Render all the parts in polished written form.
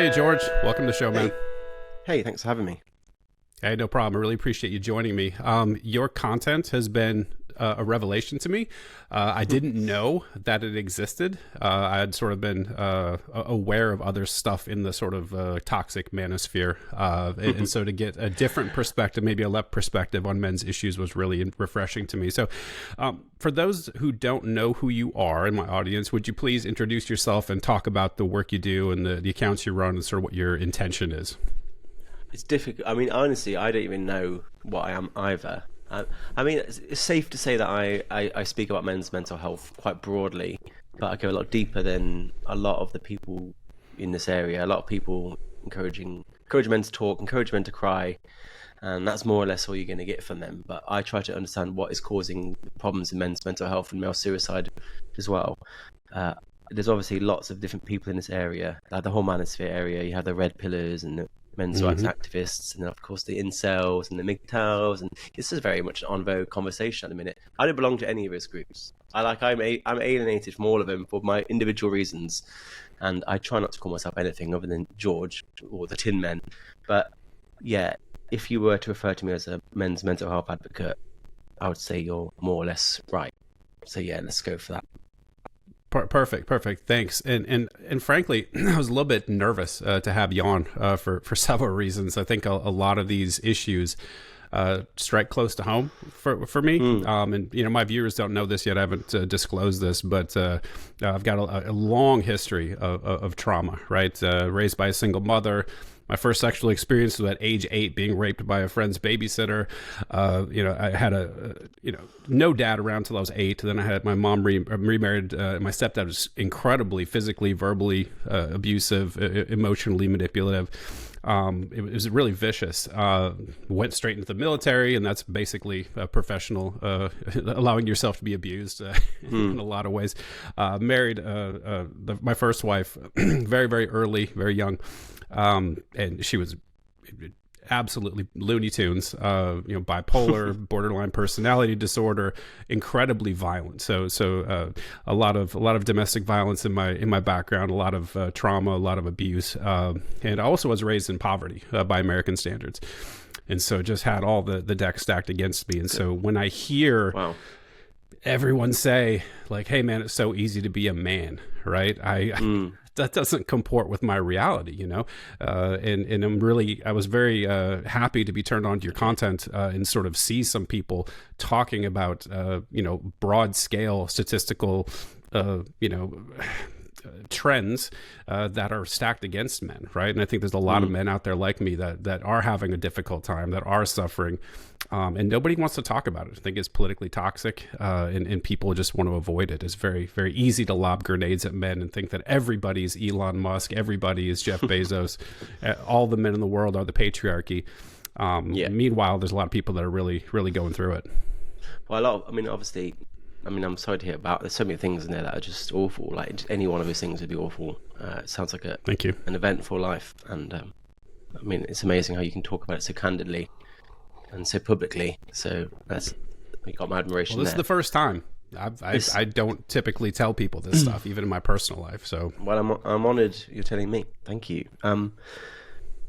Hey, George. Welcome to the show, man. Hey, hey, thanks for having me. Hey, no problem. I really appreciate you joining me. Your content has been a revelation to me. I didn't know that it existed. I had sort of been aware of other stuff in the sort of toxic manosphere. And so to get a different perspective, maybe a left perspective on men's issues was really refreshing to me. So for those who don't know who you are in my audience, would you please introduce yourself and talk about the work you do and the accounts you run and sort of what your intention is? It's difficult. I mean, honestly, I don't even know what I am either. I mean, it's safe to say that I speak about men's mental health quite broadly, but I go a lot deeper than a lot of the people in this area. A lot of people encourage men to talk, encourage men to cry, and that's more or less all you're going to get from them. But I try to understand what is causing problems in men's mental health and male suicide as well. There's obviously lots of different people in this area, like the whole manosphere area. You have the red pillars and the men's rights activists, and then of course the incels and the MGTOWs, and this is very much an on vogue conversation at the minute. I don't belong to any of those groups. I'm alienated from all of them for my individual reasons, and I try not to call myself anything other than George or the Tin Men. But yeah, if you were to refer to me as a men's mental health advocate, I would say you're more or less right. So yeah, let's go for that. Perfect. Thanks. And frankly, I was a little bit nervous to have you on for several reasons. I think a lot of these issues strike close to home for me. And my viewers don't know this yet. I haven't disclosed this, but I've got a long history of trauma. Right, raised by a single mother. My first sexual experience was at age 8, being raped by a friend's babysitter. I had no dad around till I was 8. Then I had my mom remarried. My stepdad was incredibly physically, verbally abusive, emotionally manipulative. It was really vicious. Went straight into the military, and that's basically a professional, allowing yourself to be abused in a lot of ways. Married my first wife very, very early, very young. And she was absolutely Looney Tunes, bipolar, borderline personality disorder, incredibly violent. So a lot of domestic violence in my background, a lot of trauma, a lot of abuse. And I also was raised in poverty by American standards. And so just had all the deck stacked against me. And so when I hear everyone say like, hey man, it's so easy to be a man, right? That doesn't comport with my reality, and I was very happy to be turned on to your content and sort of see some people talking about, broad scale statistical, trends that are stacked against men, right? And I think there's a lot of men out there like me that are having a difficult time, that are suffering, and nobody wants to talk about it. I think it's politically toxic, and people just want to avoid it. It's very, very easy to lob grenades at men and think that everybody is Elon Musk, everybody is Jeff Bezos, all the men in the world are the patriarchy. Meanwhile, there's a lot of people that are really, really going through it. Well, obviously, I'm sorry to hear about. There's so many things in there that are just awful. Like any one of those things would be awful. It sounds like Thank you. An eventful life, and it's amazing how you can talk about it so candidly and so publicly. So you got my admiration. Well, this is the first time. I don't typically tell people this stuff, even in my personal life. So well, I'm honoured you're telling me. Thank you.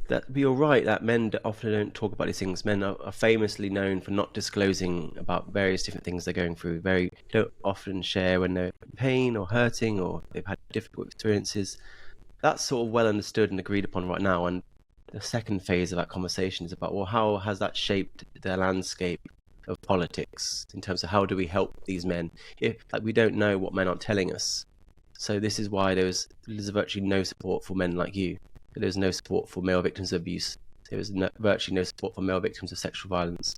But you're right that men often don't talk about these things. Men are famously known for not disclosing about various different things they're going through. Don't often share when they're in pain or hurting or they've had difficult experiences. That's sort of well understood and agreed upon right now. And the second phase of that conversation is about, well, how has that shaped the landscape of politics in terms of how do we help these men if we don't know what men aren't telling us? So this is why there's virtually no support for men like you. There's no support for male victims of abuse. There's virtually no support for male victims of sexual violence.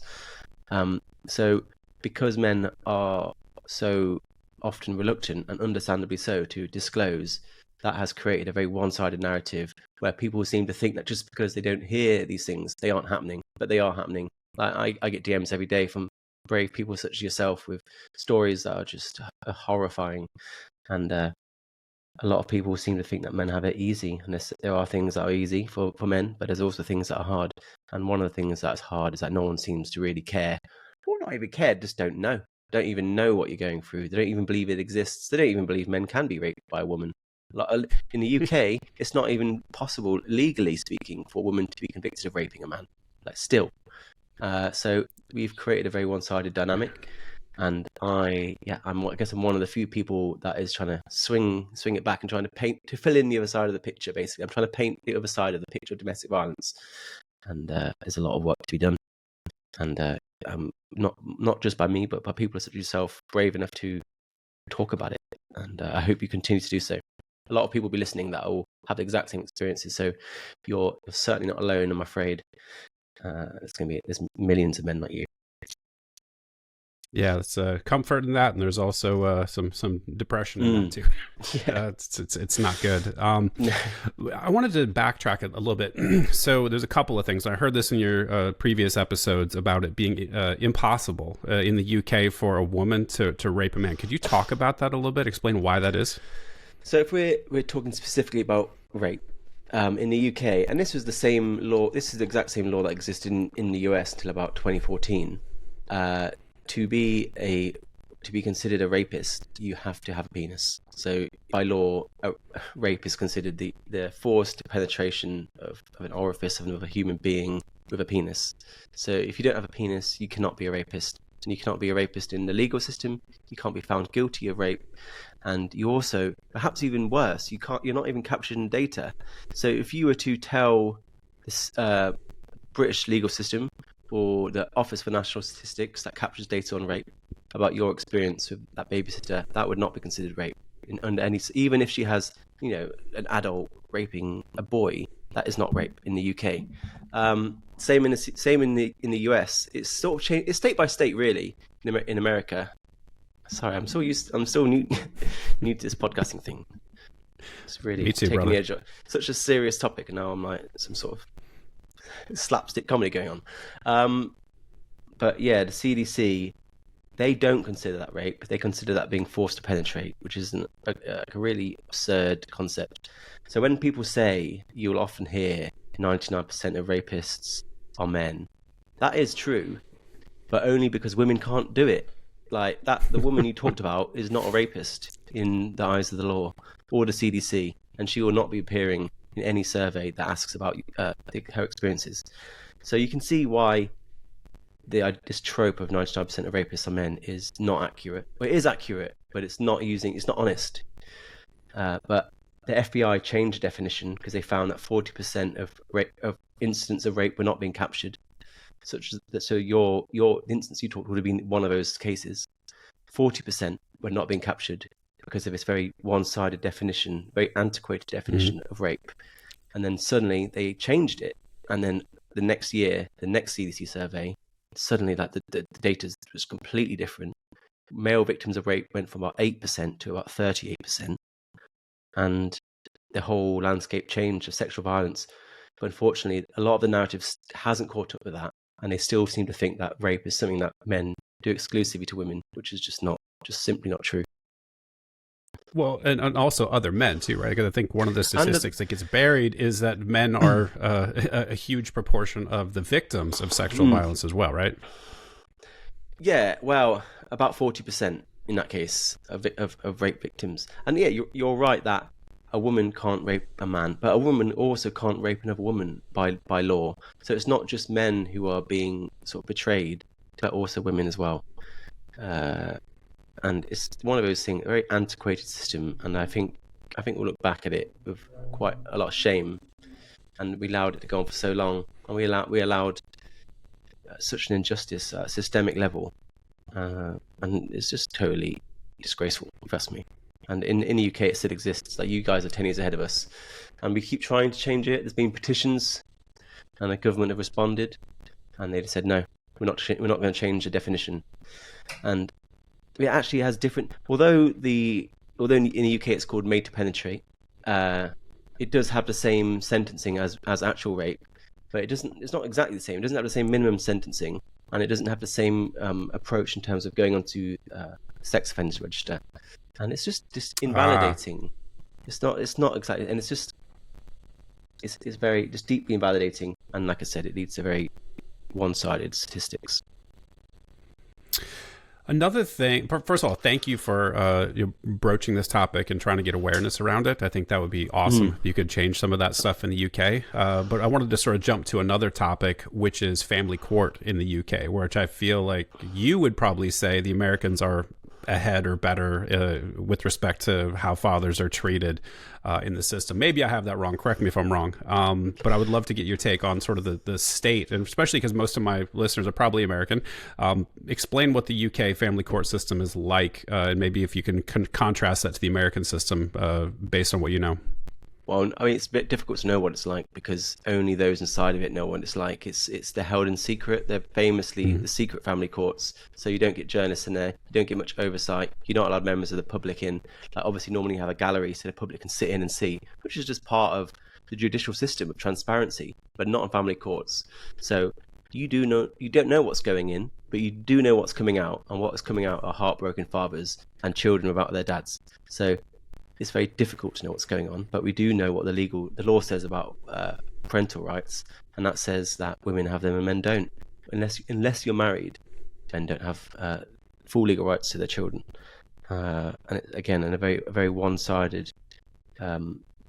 So because men are so often reluctant, and understandably so, to disclose, that has created a very one-sided narrative where people seem to think that just because they don't hear these things, they aren't happening, but they are happening. Like I get DMs every day from brave people such as yourself with stories that are just horrifying. And a lot of people seem to think that men have it easy, and there are things that are easy for men, but there's also things that are hard. And one of the things that's hard is that no one seems to really care, or not even care, just don't even know what you're going through. They don't even believe it exists. They don't even believe men can be raped by a woman. Like, in the UK, it's not even possible, legally speaking, for a woman to be convicted of raping a man. Like, still. So we've created a very one-sided dynamic, and I guess I'm one of the few people that is trying to swing it back and trying to fill in the other side of the picture. Basically, I'm trying to paint the other side of the picture of domestic violence, and there's a lot of work to be done. And not just by me, but by people such as yourself, brave enough to talk about it. And I hope you continue to do so. A lot of people will be listening that will have the exact same experiences. So you're certainly not alone, I'm afraid. There's millions of men like you. Yeah, it's comfort in that, and there's also some depression in that too. Yeah. It's not good. I wanted to backtrack it a little bit. So there's a couple of things. I heard this in your previous episodes about it being impossible in the UK for a woman to rape a man. Could you talk about that a little bit? Explain why that is. So if we're talking specifically about rape in the UK, and this was the same law. This is the exact same law that existed in the US until about 2014. To be considered a rapist, you have to have a penis. So by law, rape is considered the forced penetration of an orifice of another human being with a penis. So if you don't have a penis, you cannot be a rapist. And you cannot be a rapist in the legal system. You can't be found guilty of rape. And you also, perhaps even worse, you're not even captured in data. So if you were to tell this British legal system or the Office for National Statistics that captures data on rape about your experience with that babysitter, that would not be considered rape under any. Even if she has, an adult raping a boy, that is not rape in the UK. Same in the US. It's sort of changed. It's state by state, really. In America. Sorry, I'm still new to this podcasting thing. It's really Me too, taking brother. the edge off. Such a serious topic, and now I'm like some sort of slapstick comedy going on. But yeah, the CDC, they don't consider that rape. They consider that being forced to penetrate, which is a really absurd concept. So when people say, you'll often hear 99% of rapists are men, that is true, but only because women can't do it. Like that, the woman you talked about is not a rapist in the eyes of the law or the CDC, and she will not be appearing in any survey that asks about her experiences. So you can see why this trope of 99% of rapists are men is not accurate. Well, it is accurate, but it's not honest. But the FBI changed the definition because they found that 40% of incidents of rape were not being captured. So your instance you talked would have been one of those cases. 40% were not being captured because of this very one-sided definition, very antiquated definition of rape. And then suddenly they changed it. And then the next year, the next CDC survey, suddenly the data was completely different. Male victims of rape went from about 8% to about 38%. And the whole landscape changed of sexual violence. But unfortunately, a lot of the narrative hasn't caught up with that. And they still seem to think that rape is something that men do exclusively to women, which is just simply not true. Well, and also other men too, right? Because I think one of the statistics that gets buried is that men are a huge proportion of the victims of sexual violence as well, right? Yeah, well, about 40% in that case of rape victims. And yeah, you're right that a woman can't rape a man, but a woman also can't rape another woman by law. So it's not just men who are being sort of betrayed, but also women as well. And it's one of those things, a very antiquated system. And I think we'll look back at it with quite a lot of shame. And we allowed it to go on for so long, and we allowed such an injustice at a systemic level, and it's just totally disgraceful, trust me. And in the UK, it still exists. Like, you guys are 10 years ahead of us, and we keep trying to change it. There's been petitions, and the government have responded, and they said no, we're not going to change the definition. And it actually has different. Although in the UK it's called made to penetrate, it does have the same sentencing as actual rape, but it doesn't. It's not exactly the same. It doesn't have the same minimum sentencing, and it doesn't have the same approach in terms of going onto sex offenders register. And it's just invalidating. It's not exactly, and it's very just deeply invalidating. And like I said, it leads to very one-sided statistics. Another thing, first of all, thank you for broaching this topic and trying to get awareness around it. I think that would be awesome if you could change some of that stuff in the UK. But I wanted to sort of jump to another topic, which is family court in the UK, which I feel like you would probably say the Americans are ahead or better with respect to how fathers are treated in the system. Maybe I have that wrong. Correct me if I'm wrong. But I would love to get your take on sort of the state, and especially because most of my listeners are probably American. Explain what the UK family court system is like, and maybe if you can contrast that to the American system based on what you know. Well, I mean, it's a bit difficult to know what it's like because only those inside of it know what it's like. They're held in secret. They're famously the secret family courts, so you don't get journalists in there. You don't get much oversight. You're not allowed members of the public in. Like, obviously, normally you have a gallery so the public can sit in and see, which is just part of the judicial system of transparency, but not in family courts. So you don't know what's going in, but you do know what's coming out, and what is coming out are heartbroken fathers and children without their dads. So it's very difficult to know what's going on, but we do know what the law says about parental rights, and that says that women have them and men don't. Unless you're married, men don't have full legal rights to their children. And again, in a very one-sided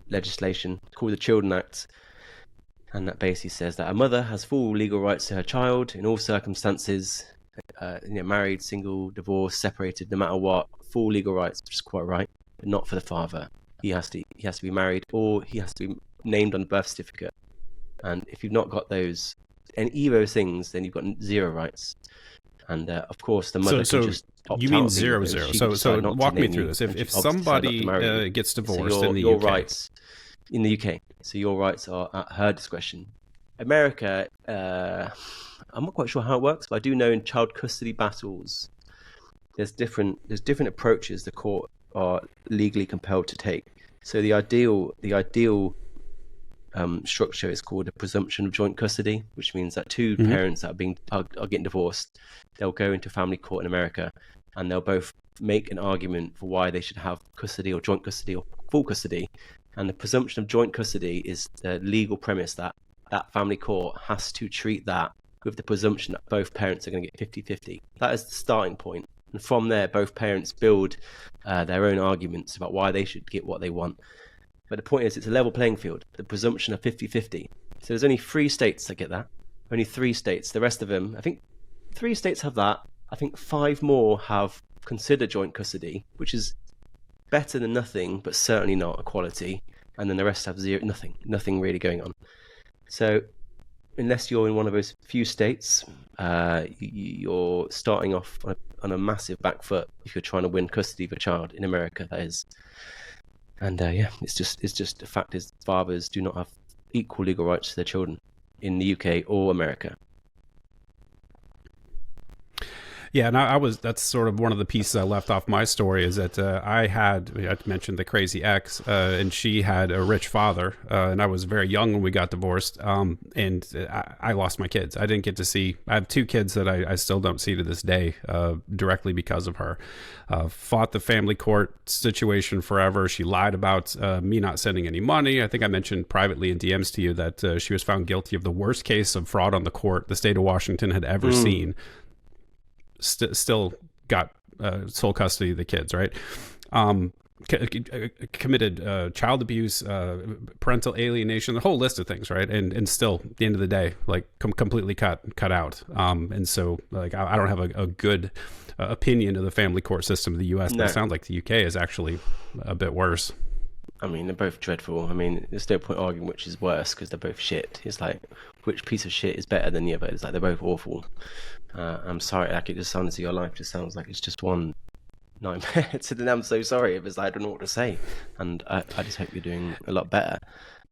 legislation called the Children Act, and that basically says that a mother has full legal rights to her child in all circumstances, married, single, divorced, separated, no matter what, full legal rights, which is quite right. But not for the father. He has to be married, or he has to be named on the birth certificate. And if you've not got those, and either of those things, then you've got zero rights. And of course, the mother can just opt you mean out. zero? So walk me through this. If somebody gets divorced in the your UK, rights in the UK, so your rights are at her discretion. America, I'm not quite sure how it works, but I do know in child custody battles, there's different approaches the court are legally compelled to take. So the ideal structure is called a presumption of joint custody, which means that two parents that are getting divorced, they'll go into family court in America, and they'll both make an argument for why they should have custody or joint custody or full custody. And the presumption of joint custody is the legal premise that family court has to treat that with the presumption that both parents are going to get 50-50. That is the starting point. And from there, both parents build their own arguments about why they should get what they want. But the point is, it's a level playing field, the presumption of 50-50. So there's only 3 states that get that. Only 3 states. The rest of them, I think 3 states have that. I think 5 more have considered joint custody, which is better than nothing, but certainly not equality. And then the rest have nothing really going on. So unless you're in one of those few states, you're starting off on a massive back foot if you're trying to win custody of a child in America, that is. And it's just the fact is fathers do not have equal legal rights to their children in the UK or America. Yeah, and that's sort of one of the pieces I left off my story is that I mentioned the crazy ex, and she had a rich father, and I was very young when we got divorced, and I lost my kids. I didn't get to see, I have 2 kids that I still don't see to this day, directly because of her. Fought the family court situation forever. She lied about me not sending any money. I think I mentioned privately in DMs to you that she was found guilty of the worst case of fraud on the court the state of Washington had ever seen. Still got sole custody of the kids, right? Committed child abuse, parental alienation, the whole list of things, right? And still, at the end of the day, like completely cut out. And so, like, I don't have a good opinion of the family court system of the U.S. No. But it sounds like the UK is actually a bit worse. I mean, they're both dreadful. I mean, there's no point arguing which is worse because they're both shit. It's like, which piece of shit is better than the other? It's like they're both awful. I'm sorry, like, it just sounds like your life just sounds like it's just one nightmare. So then I'm so sorry if it's like, I don't know what to say. And I just hope you're doing a lot better.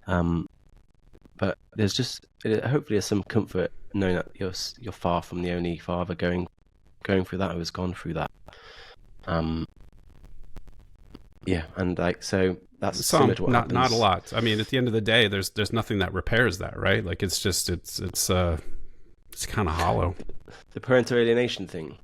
But there's just, hopefully there's some comfort knowing that you're far from the only father going through that who has gone through that. Yeah, and like, so that's similar to what happens. Not a lot. I mean, at the end of the day, there's nothing that repairs that, right? Like, it's just it's kind of hollow. The parental alienation thing.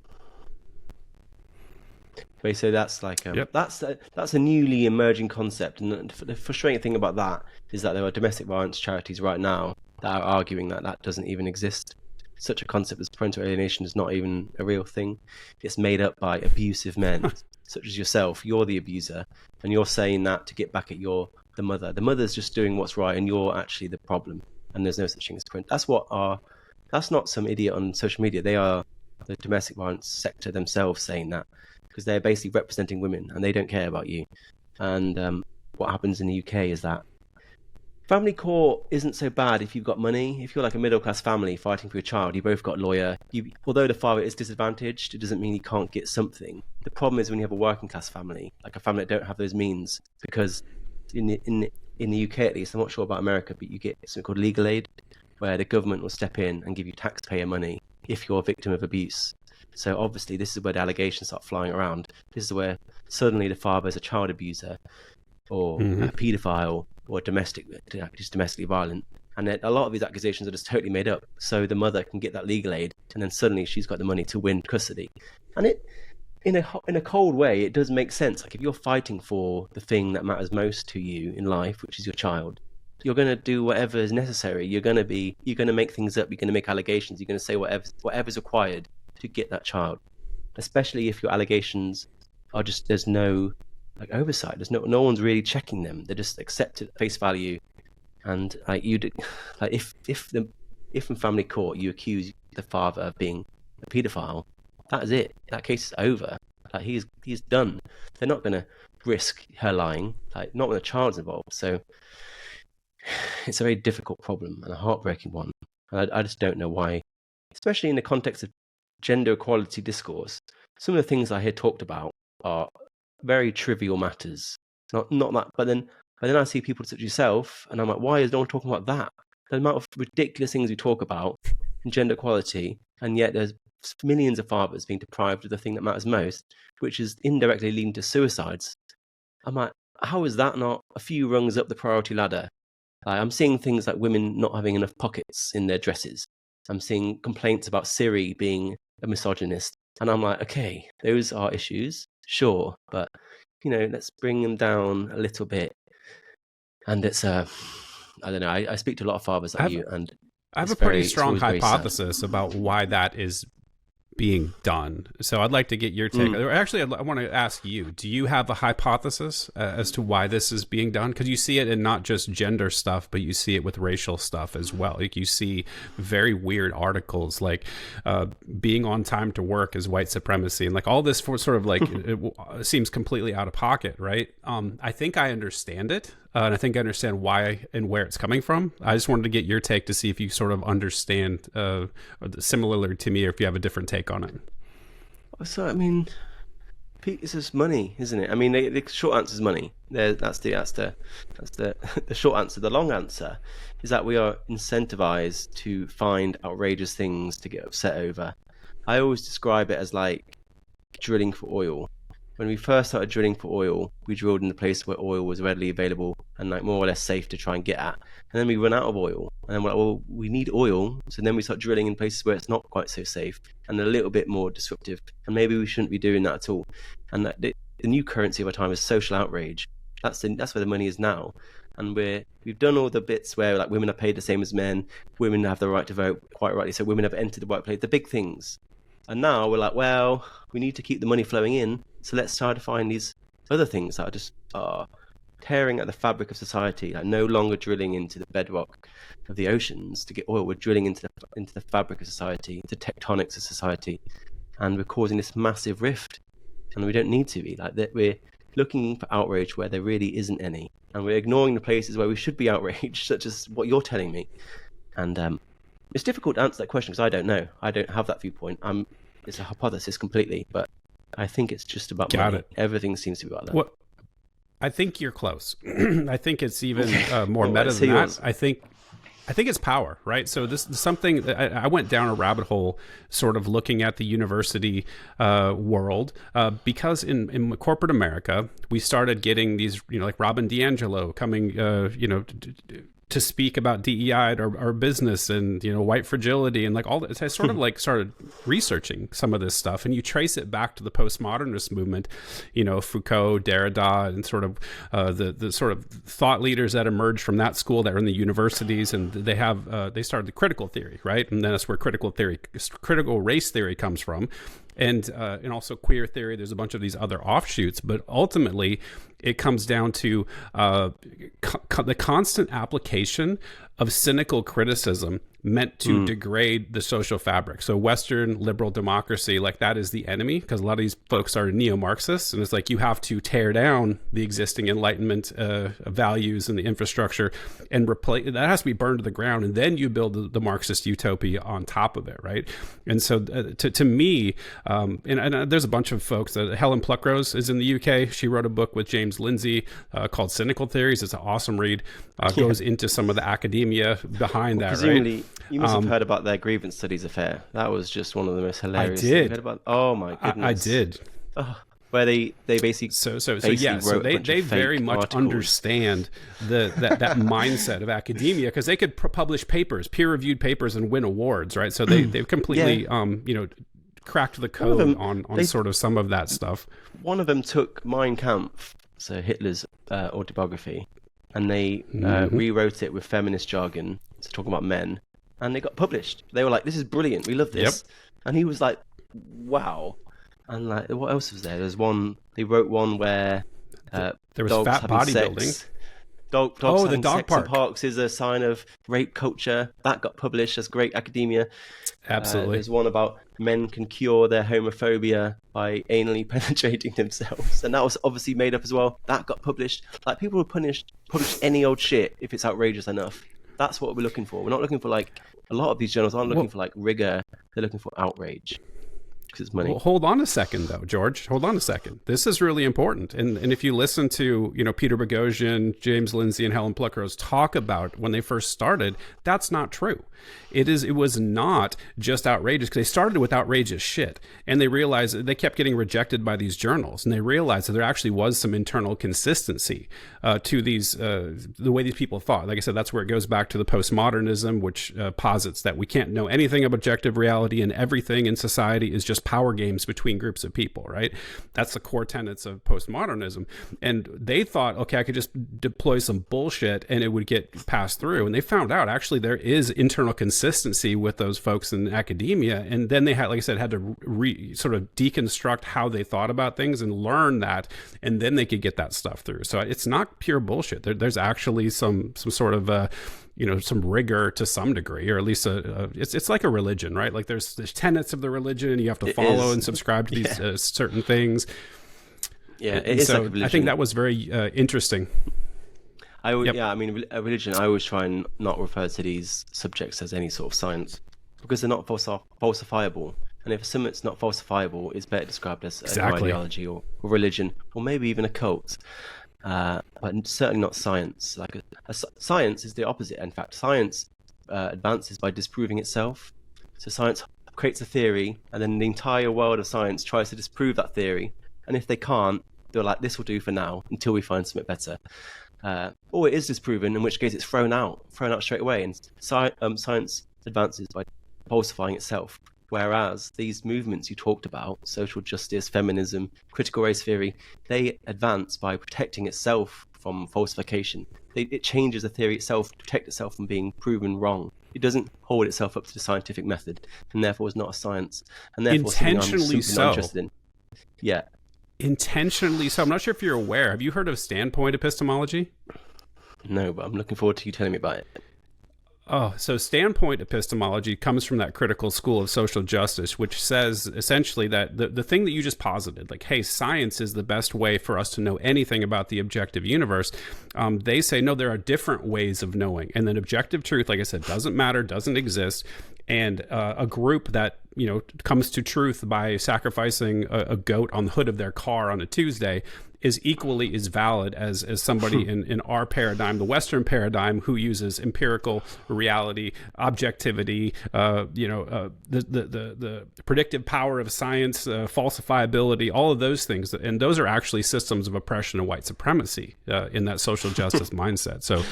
They say that's like that's a newly emerging concept, and the frustrating thing about that is that there are domestic violence charities right now that are arguing that doesn't even exist. such a concept as parental alienation is not even a real thing. It's made up by abusive men, such as yourself. You're the abuser, and you're saying that to get back at the mother. The mother's just doing what's right, and you're actually the problem. And there's no such thing as parent. That's not some idiot on social media. They are the domestic violence sector themselves saying that, because they're basically representing women, and they don't care about you. And what happens in the UK is that family court isn't so bad if you've got money. If you're like a middle-class family fighting for your child, you both got a lawyer. Although the father is disadvantaged, it doesn't mean he can't get something. The problem is when you have a working-class family, like a family that don't have those means, because in the UK at least, I'm not sure about America, but you get something called legal aid, where the government will step in and give you taxpayer money if you're a victim of abuse. So obviously this is where the allegations start flying around. This is where suddenly the father is a child abuser or a paedophile or just domestically violent. And a lot of these accusations are just totally made up. So the mother can get that legal aid, and then suddenly she's got the money to win custody. And it, in a cold way, it does make sense. Like if you're fighting for the thing that matters most to you in life, which is your child, you're going to do whatever is necessary. You're going to make things up. You're going to make allegations. You're going to say whatever's required to get that child. Especially if your allegations are just, there's no like oversight. There's no one's really checking them. They're just accepted at face value. And like if in family court you accuse the father of being a paedophile, that is it. That case is over. Like he's done. They're not going to risk her lying. Like not when a child's involved. So it's a very difficult problem and a heartbreaking one. And I just don't know why, especially in the context of gender equality discourse, some of the things I hear talked about are very trivial matters. Not that, but then I see people such as yourself, and I'm like, why is no one talking about that? The amount of ridiculous things we talk about in gender equality, and yet there's millions of fathers being deprived of the thing that matters most, which is indirectly leading to suicides. I'm like, how is that not a few rungs up the priority ladder? I'm seeing things like women not having enough pockets in their dresses. I'm seeing complaints about Siri being a misogynist. And I'm like, okay, those are issues, sure. But, let's bring them down a little bit. And it's, I don't know, I speak to a lot of fathers like you. And I have a pretty strong hypothesis about why that is being done. So I'd like to get your take. Actually, I want to ask you, do you have a hypothesis as to why this is being done? Because you see it in not just gender stuff, but you see it with racial stuff as well. Like you see very weird articles like being on time to work is white supremacy. And like all this for sort of like, it seems completely out of pocket, right? I think I understand it. And I think I understand why and where it's coming from. I just wanted to get your take to see if you sort of understand similarly to me, or if you have a different take on it. So, I mean, it's just money, isn't it? I mean, the short answer is money. That's the short answer. The long answer is that we are incentivized to find outrageous things to get upset over. I always describe it as like drilling for oil. When we first started drilling for oil, we drilled in the place where oil was readily available and like more or less safe to try and get at. And then we run out of oil. And then we're like, well, we need oil. So then we start drilling in places where it's not quite so safe and a little bit more disruptive. And maybe we shouldn't be doing that at all. And the new currency of our time is social outrage. That's where the money is now. And we've done all the bits where like women are paid the same as men, women have the right to vote, quite rightly. So women have entered the workplace, the big things. And now we're like, well, we need to keep the money flowing in. So let's try to find these other things that are just tearing at the fabric of society, like no longer drilling into the bedrock of the oceans to get oil. We're drilling into the fabric of society, the tectonics of society, and we're causing this massive rift. And we don't need to be like that. We're looking for outrage where there really isn't any, and we're ignoring the places where we should be outraged, such as what you're telling me. And it's difficult to answer that question because I don't know. I don't have that viewpoint. It's a hypothesis completely, but I think it's just about money. It. Everything seems to be about that. Well, I think you're close. I think it's even more meta than that. I think it's power, right? So this is something that I went down a rabbit hole, sort of looking at the university world, because in corporate America, we started getting these, like Robin DiAngelo coming, to speak about DEI or business and, white fragility and like all that. I sort of like started researching some of this stuff, and you trace it back to the postmodernist movement, Foucault, Derrida, and sort of the sort of thought leaders that emerged from that school that are in the universities, and they started the critical theory, right? And then that's where critical race theory comes from. And also queer theory. There's a bunch of these other offshoots, but ultimately it comes down to the constant application of cynical criticism meant to degrade the social fabric. So Western liberal democracy, like that is the enemy, because a lot of these folks are neo-Marxists, and it's like you have to tear down the existing Enlightenment values and the infrastructure and replace that. Has to be burned to the ground, and then you build the Marxist utopia on top of it, right? And so to me, and there's a bunch of folks. Helen Pluckrose is in the UK. She wrote a book with James Lindsay called Cynical Theories. It's an awesome read. Goes into some of the academia behind that, presumably, right? You must have heard about their grievance studies affair. That was just one of the most hilarious. I did. You heard about, oh my goodness. I did. Oh, where they basically so they very much articles. Understand that mindset of academia, because they could publish papers, peer-reviewed papers, and win awards, right? So they've completely cracked the code on sort of some of that stuff. One of them took Mein Kampf, so Hitler's autobiography, and they rewrote it with feminist jargon, so talking about men, and they got published. They were like, "This is brilliant. We love this." Yep. And he was like, "Wow." And like, what else was there? There's one. They wrote one where there was dogs fat bodybuilding. Dogs the having dog sex park in parks is a sign of rape culture. That got published as great academia. Absolutely. There's one about men can cure their homophobia by anally penetrating themselves, and that was obviously made up as well. That got published. Like, people will publish any old shit if it's outrageous enough. That's what we're looking for. We're not looking for, like, a lot of these journals aren't looking for like rigor. They're looking for outrage. Because it's money. Well, hold on a second, though, George. Hold on a second. This is really important. And if you listen to, Peter Boghossian, James Lindsay, and Helen Pluckrose talk about when they first started, that's not true. It was not just outrageous, because they started with outrageous shit, and they realized that they kept getting rejected by these journals, and they realized that there actually was some internal consistency to these the way these people thought. Like I said, that's where it goes back to the postmodernism, which posits that we can't know anything of objective reality, and everything in society is just power games between groups of people, right? That's the core tenets of postmodernism. And they thought, okay, I could just deploy some bullshit and it would get passed through. And they found out actually there is internal consistency with those folks in academia. And then they had, like I said, had to sort of deconstruct how they thought about things and learn that, and then they could get that stuff through. So it's not pure bullshit. There's actually some sort of some rigor to some degree, or at least it's like a religion, right? Like there's tenets of the religion, and you have to follow and subscribe to these certain things. Yeah, it is like a religion. I think that was very interesting. I mean, a religion, I always try and not refer to these subjects as any sort of science, because they're not falsifiable. And if something's not falsifiable, it's better described as an ideology or religion, or maybe even a cult. But certainly not science. Like science is the opposite. In fact, science advances by disproving itself. So science creates a theory, and then the entire world of science tries to disprove that theory. And if they can't, they're like, "This will do for now until we find something better." Or it is disproven, in which case it's thrown out straight away. And science advances by falsifying itself. Whereas these movements you talked about, social justice, feminism, critical race theory, they advance by protecting itself from falsification. It changes the theory itself to protect itself from being proven wrong. It doesn't hold itself up to the scientific method, and therefore is not a science. And therefore intentionally I'm super not interested in. Yeah. Intentionally so. I'm not sure if you're aware. Have you heard of standpoint epistemology? No, but I'm looking forward to you telling me about it. Oh, so standpoint epistemology comes from that critical school of social justice, which says essentially that the thing that you just posited, like, hey, science is the best way for us to know anything about the objective universe. They say, no, there are different ways of knowing. And then objective truth, like I said, doesn't matter, doesn't exist. And a group that, comes to truth by sacrificing a goat on the hood of their car on a Tuesday is equally as valid as somebody in our paradigm, the Western paradigm, who uses empirical reality, objectivity, the predictive power of science, falsifiability, all of those things. And those are actually systems of oppression and white supremacy in that social justice mindset. So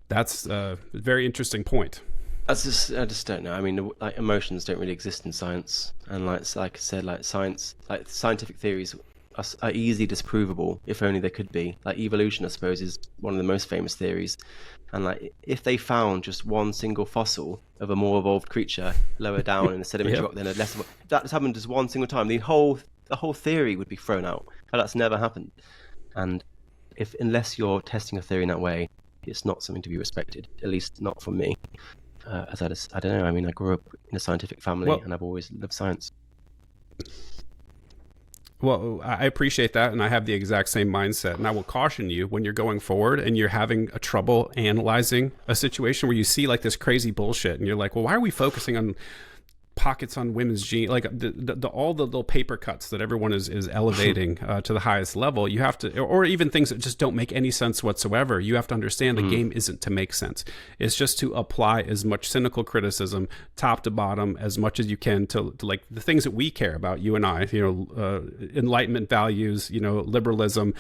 That's a very interesting point. I just don't know. I mean, like emotions don't really exist in science, and like I said, like scientific theories are easily disprovable if only they could be. Like evolution, I suppose, is one of the most famous theories, and like if they found just one single fossil of a more evolved creature lower down in the sedimentary rock than a less, if that just happened just one single time, the whole theory would be thrown out. But that's never happened, and unless you're testing a theory in that way, it's not something to be respected. At least not from me. As I don't know. I mean, I grew up in a scientific family, and I've always loved science. Well, I appreciate that, and I have the exact same mindset. And I will caution you when you're going forward and you're having a trouble analyzing a situation where you see like this crazy bullshit, and you're like, well, why are we focusing on pockets on women's gene, like all the little paper cuts that everyone is elevating to the highest level? You have to, or even things that just don't make any sense whatsoever. You have to understand the game isn't to make sense. It's just to apply as much cynical criticism, top to bottom, as much as you can to like the things that we care about, you and I, Enlightenment values, liberalism.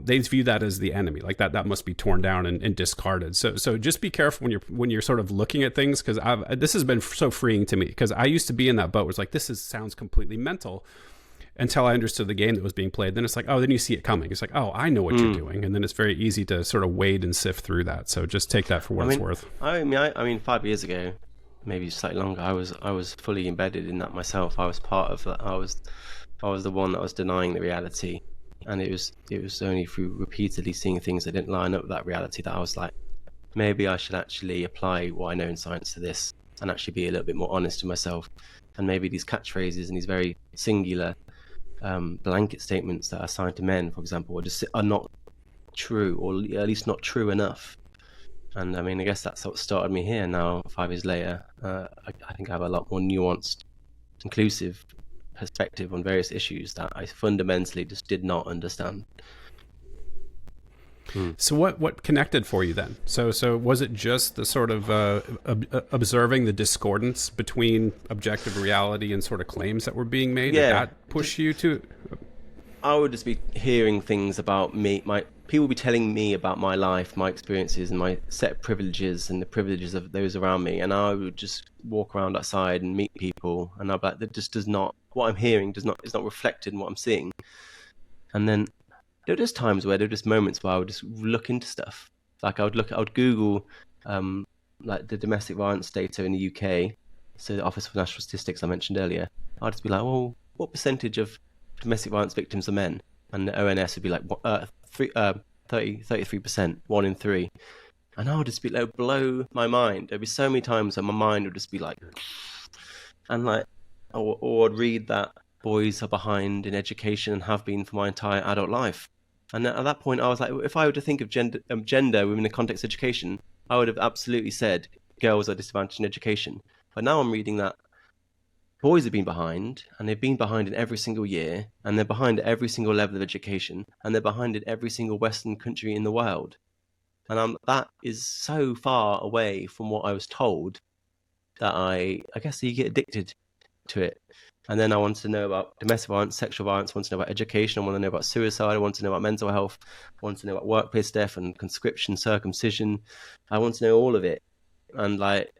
They view that as the enemy, like that must be torn down and discarded. So just be careful when you're sort of looking at things, because this has been so freeing to me, because I used to be in that boat where it's like, sounds completely mental, until I understood the game that was being played. Then it's like, then you see it coming. It's like, I know what you're doing, and then it's very easy to sort of wade and sift through that. So just take that for what it's worth. I mean, 5 years ago, maybe slightly longer, I was fully embedded in that myself. I was part of that. I was the one that was denying the reality. And it was only through repeatedly seeing things that didn't line up with that reality that I was like, maybe I should actually apply what I know in science to this, and actually be a little bit more honest to myself. And maybe these catchphrases and these very singular blanket statements that are assigned to men, for example, are not true, or at least not true enough. And I mean, I guess that's what started me here. Now, 5 years later, I think I have a lot more nuanced, inclusive perspective on various issues that I fundamentally just did not understand. So what connected for you then? So was it just the sort of observing the discordance between objective reality and sort of claims that were being made? Yeah. Did that push you to? I would just be hearing things about me. People would be telling me about my life, my experiences, and my set of privileges, and the privileges of those around me. And I would just walk around outside and meet people, and I'd be like, that just does not. What I'm hearing is not reflected in what I'm seeing. And then there were just times where there were just moments where I would just look into stuff. Like I would Google like the domestic violence data in the UK, so the Office for National Statistics I mentioned earlier. I'd just be like, well, what percentage of domestic violence victims are men? And the ONS would be like 33%, 1 in 3. And I would just be like, blow my mind. There'd be so many times that my mind would just be like, and like, or I'd read that boys are behind in education and have been for my entire adult life. And at that point, I was like, if I were to think of gender within the context of education, I would have absolutely said girls are disadvantaged in education. But now I'm reading that boys have been behind, and they've been behind in every single year, and they're behind at every single level of education, and they're behind in every single Western country in the world. And that is so far away from what I was told that I guess you get addicted to it. And then I wanted to know about domestic violence, sexual violence, I want to know about education, I want to know about suicide, I want to know about mental health, I want to know about workplace death and conscription, circumcision. I want to know all of it. And like,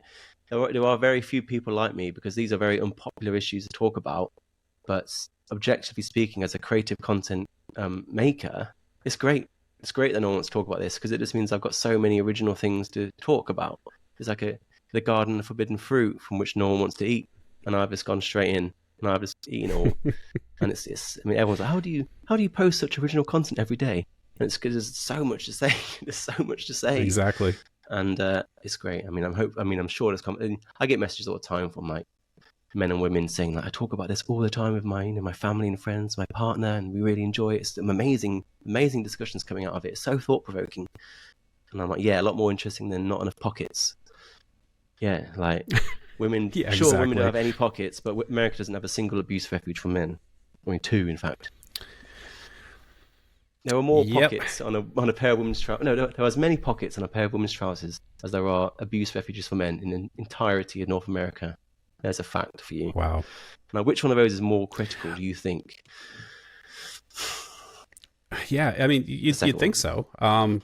there are very few people like me, because these are very unpopular issues to talk about. But objectively speaking, as a creative content maker, it's great. It's great that no one wants to talk about this, because it just means I've got so many original things to talk about. It's like the garden of forbidden fruit from which no one wants to eat, and I've just gone straight in and I've just eaten all. And it's I mean, everyone's like, how do you post such original content every day? And it's because there's so much to say. There's so much to say. Exactly. And it's great. I mean, I'm sure there's I get messages all the time from like men and women saying that I talk about this all the time with my my family and friends, my partner, and we really enjoy it. It's some amazing discussions coming out of it. It's so thought provoking. And I'm like, yeah, a lot more interesting than not enough pockets. Yeah, like women. Yeah, sure, exactly. Women don't have any pockets, but America doesn't have a single abuse refuge for men. I mean, 2, in fact. There were more pockets on a pair of women's trousers. No, there were as many pockets on a pair of women's trousers as there are abuse refuges for men in the entirety of North America. There's a fact for you. Wow. Now, which one of those is more critical, do you think? Yeah, I mean, The you'd second think one. so.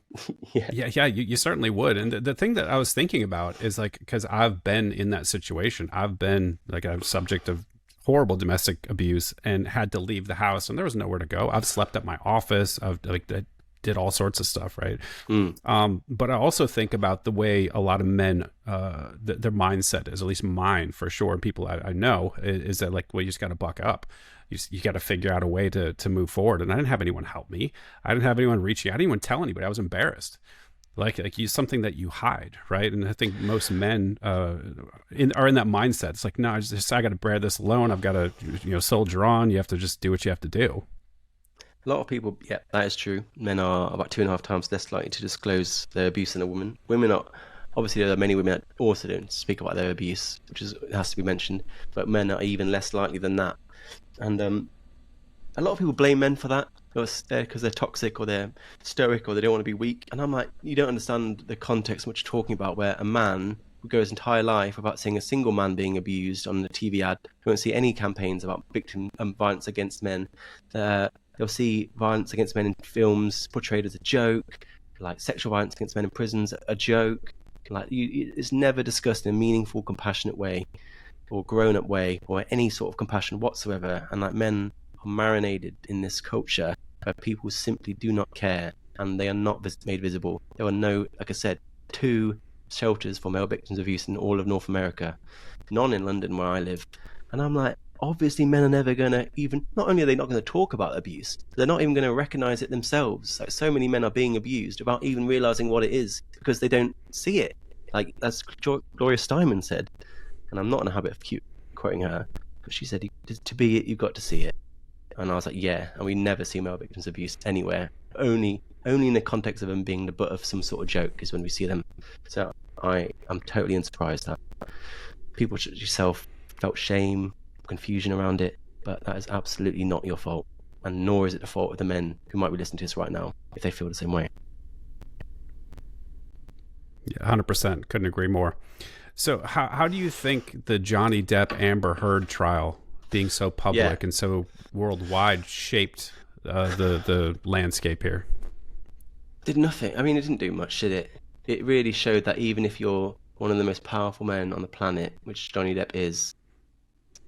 Yeah. Yeah, you certainly would. And the thing that I was thinking about is like, because I've been in that situation, I've been like a subject of horrible domestic abuse and had to leave the house, and there was nowhere to go. I've slept at my office. I've like did all sorts of stuff, right? Mm. But I also think about the way a lot of men, their mindset is, at least mine for sure. And people I know is that like, well, you just got to buck up. You got to figure out a way to move forward. And I didn't have anyone help me. I didn't have anyone reaching. I didn't even tell anybody. I was embarrassed. Like you, something that you hide, right? And I think most men are in that mindset. It's like, no, I got to bear this alone. I've got to, soldier on. You have to just do what you have to do. A lot of people, yeah, that is true. Men are about 2.5 times less likely to disclose their abuse than a woman. Women are, obviously, there are many women that also don't speak about their abuse, which has to be mentioned. But men are even less likely than that. And a lot of people blame men for that because they're toxic or they're stoic or they don't want to be weak. And I'm like, you don't understand the context which you're talking about, where a man who goes his entire life without seeing a single man being abused on the TV ad, who won't see any campaigns about victim violence against men. They'll see violence against men in films portrayed as a joke, like sexual violence against men in prisons, a joke. Like it's never discussed in a meaningful, compassionate way, or grown-up way, or any sort of compassion whatsoever. And like men are marinated in this culture where people simply do not care, and they are not made visible. There are no, like I said, 2 shelters for male victims of abuse in all of North America, none in London where I live. And I'm like, obviously men are never going to even, not only are they not going to talk about abuse, they're not even going to recognize it themselves. Like, so many men are being abused without even realizing what it is because they don't see it. Like, as Gloria Steinem said, and I'm not in a habit of quoting her, but she said, to be it, you've got to see it. And I was like, yeah. And we never see male victims of abuse anywhere. Only in the context of them being the butt of some sort of joke is when we see them. So I'm totally unsurprised that people such as yourself felt shame, confusion around it, but that is absolutely not your fault, and nor is it the fault of the men who might be listening to this right now if they feel the same way. Yeah, 100%. Couldn't agree more. So how do you think the Johnny Depp Amber Heard trial, being so public and so worldwide, shaped the landscape here? Did nothing. I mean, it didn't do much, did it? It really showed that even if you're one of the most powerful men on the planet, which Johnny Depp is,